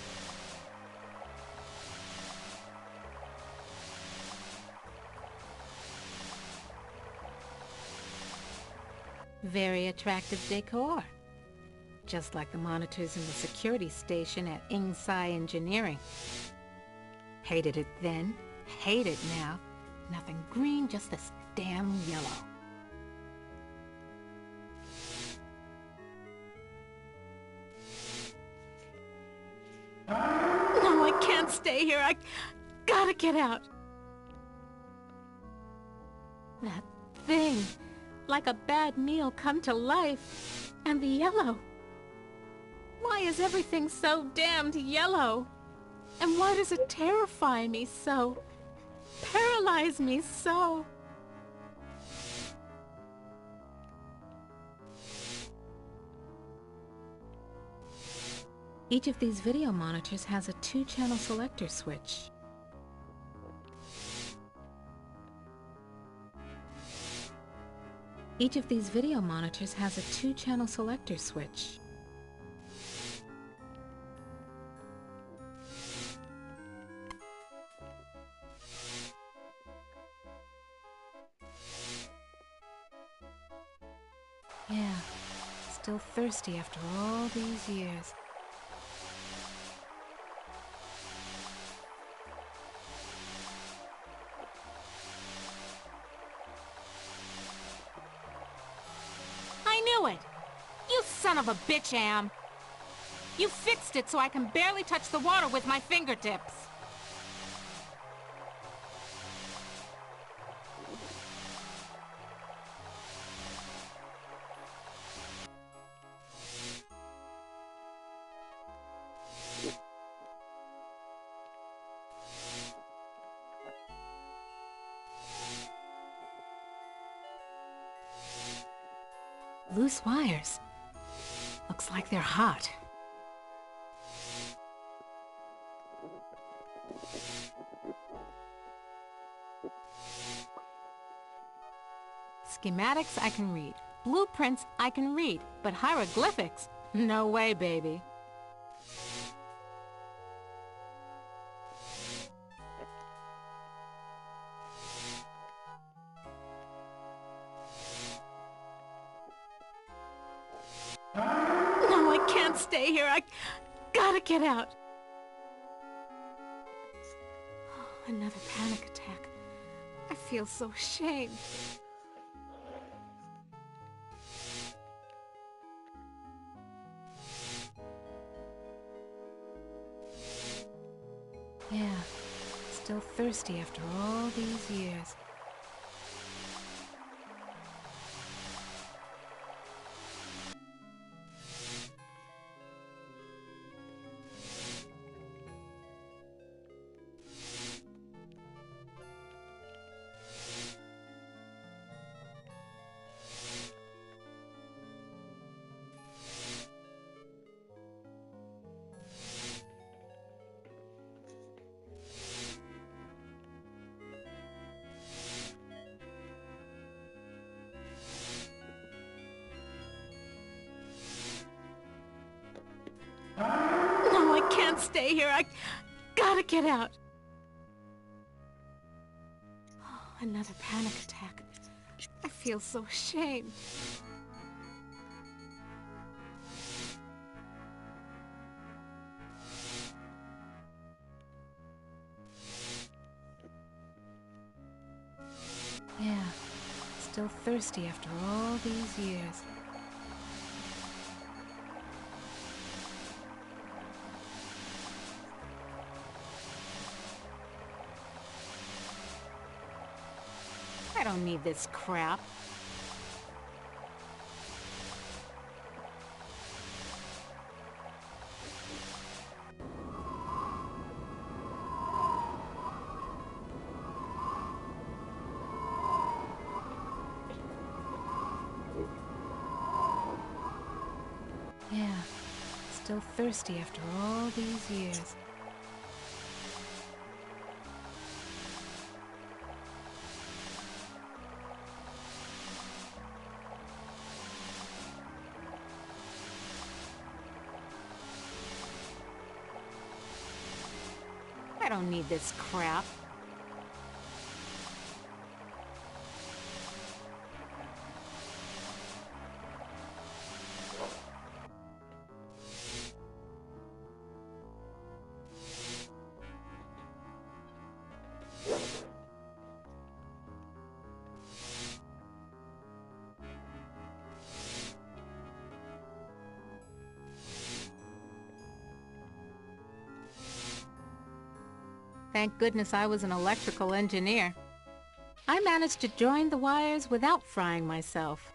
Very attractive decor. Just like the monitors in the security station at Ingsai Engineering. Hated it then, hate it now. Nothing green, just this damn yellow. No, I can't stay here. I gotta get out. That thing. Like a bad meal come to life. And the yellow. Why is everything so damned yellow? And why does it terrify me so? Paralyze me so? Each of these video monitors has a 2-channel selector switch. Each of these video monitors has a 2-channel selector switch. Yeah, still thirsty after all these years. I knew it! You son of a bitch, Am! You fixed it so I can barely touch the water with my fingertips. Loose wires. Looks like they're hot. Schematics I can read. Blueprints I can read. But hieroglyphics? No way, baby. No, I can't stay here. I gotta get out. Oh, another panic attack. I feel so ashamed. Yeah, still thirsty after all these years. No, I can't stay here. I gotta get out. Oh, another panic attack. I feel so ashamed. Yeah, still thirsty after all these years. I don't need this crap. Yeah, still thirsty after all these years. I don't need this crap. Thank goodness I was an electrical engineer. I managed to join the wires without frying myself.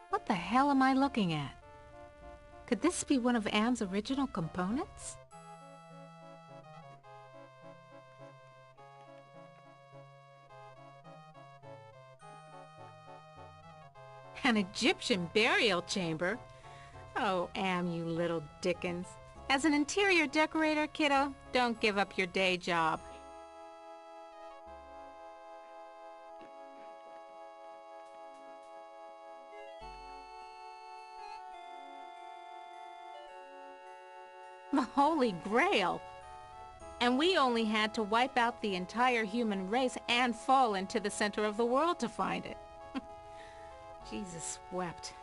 What the hell am I looking at? Could this be one of Am's original components? An Egyptian burial chamber? Oh, Am, you little Dickens. As an interior decorator, kiddo, don't give up your day job. The Holy Grail. And we only had to wipe out the entire human race and fall into the center of the world to find it. Jesus wept.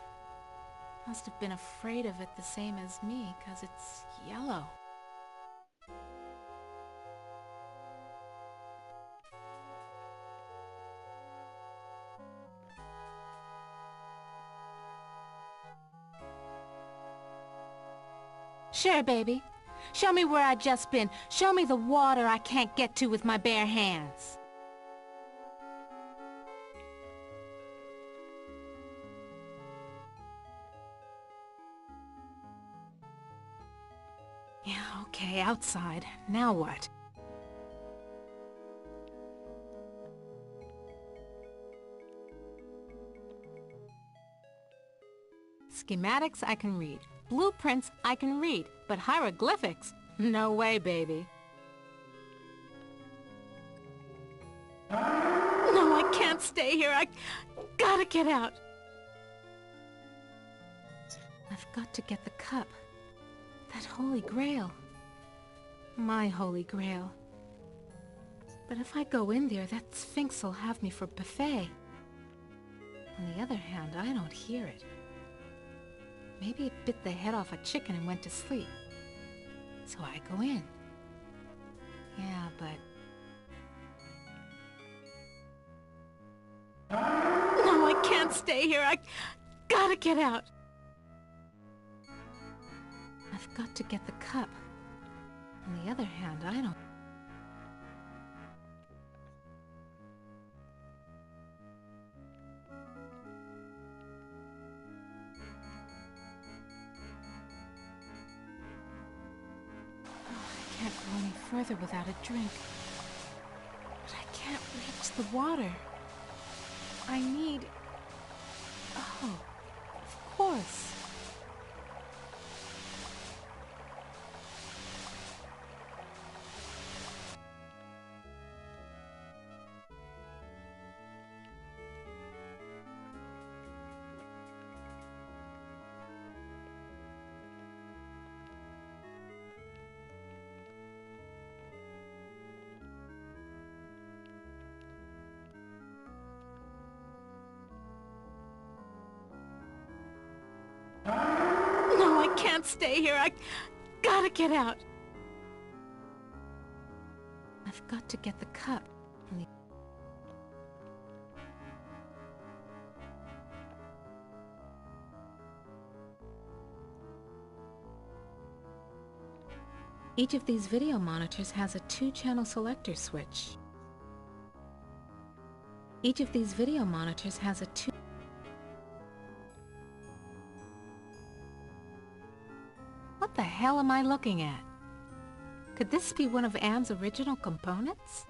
Must have been afraid of it the same as me, 'cause it's yellow. Sure, baby. Show me where I just been. Show me the water I can't get to with my bare hands. Yeah, okay, outside. Now what? Schematics I can read. Blueprints I can read. But hieroglyphics? No way, baby. No, I can't stay here. I gotta get out. I've got to get the cup. That Holy Grail. My Holy Grail. But if I go in there, that Sphinx will have me for buffet. On the other hand, I don't hear it. Maybe it bit the head off a chicken and went to sleep. So I go in. Yeah, but... No, I can't stay here. I gotta get out. I've got to get the cup. On the other hand, I don't... I can't go any further without a drink. But I can't reach the water. I need... Oh, of course. No, I can't stay here. I gotta get out. I've got to get the cup. Each of these video monitors has a 2-channel selector switch. Each of these video monitors has a 2... What the hell am I looking at? Could this be one of Anne's original components?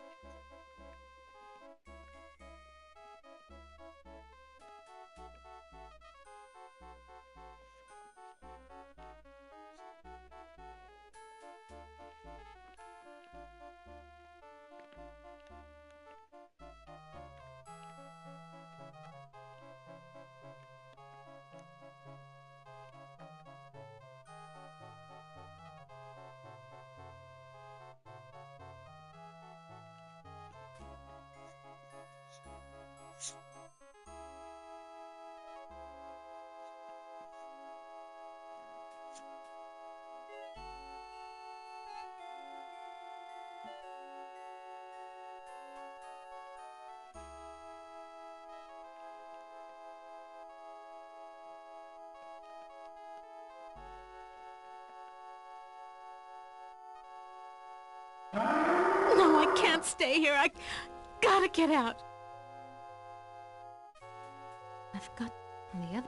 No, I can't stay here. I gotta get out. I've got on the other...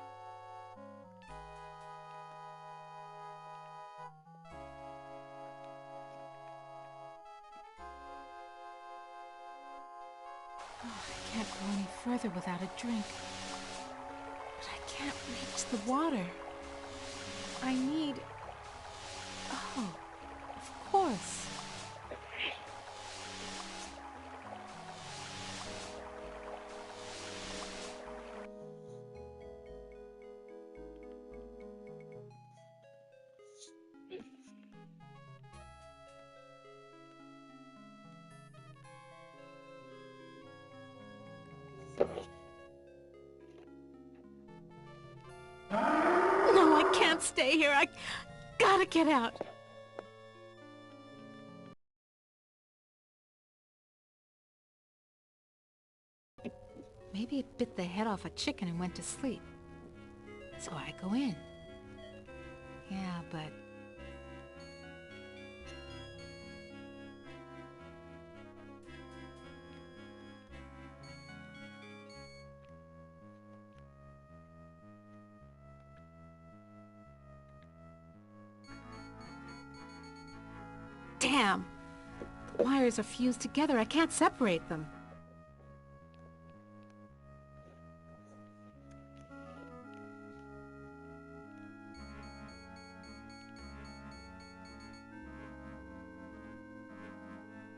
Oh, I can't go any further without a drink. But I can't reach the water. I need... Oh, of course. can't stay here. I gotta get out. Maybe it bit the head off a chicken and went to sleep. So I go in. Yeah, but... Damn! The wires are fused together. I can't separate them.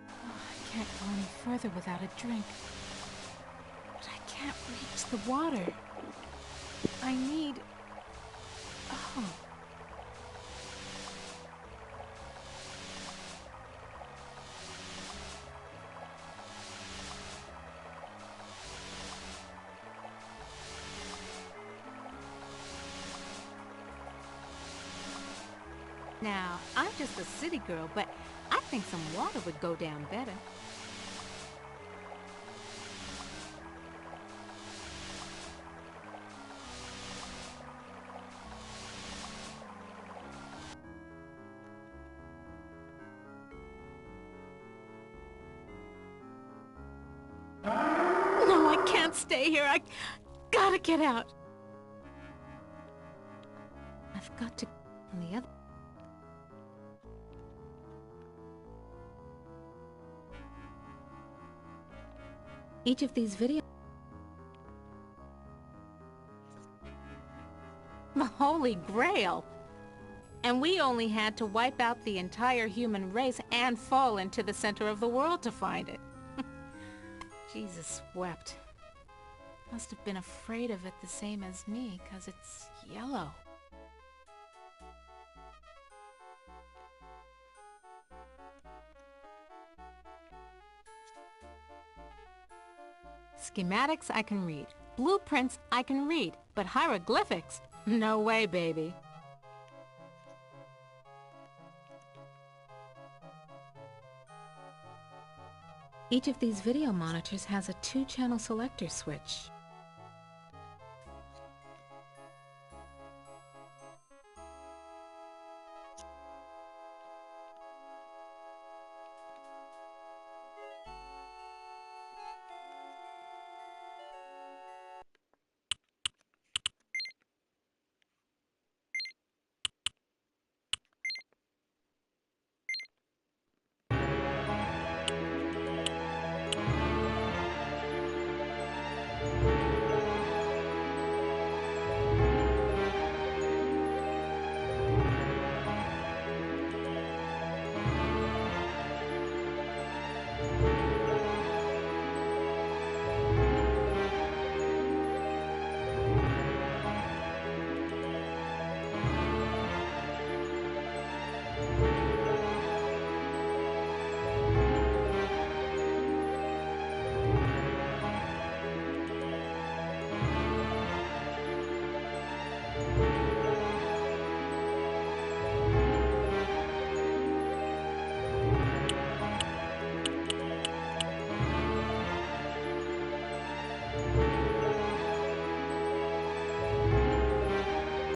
I can't go any further without a drink. But I can't reach the water. I need... Oh. Now, I'm just a city girl, but I think some water would go down better. No, I can't stay here. I gotta get out. I've got to on the other. Each of these videos... The Holy Grail! And we only had to wipe out the entire human race and fall into the center of the world to find it. Jesus wept. Must have been afraid of it the same as me, 'cause it's yellow. Schematics I can read. Blueprints I can read. But hieroglyphics? No way, baby. Each of these video monitors has a 2-channel selector switch.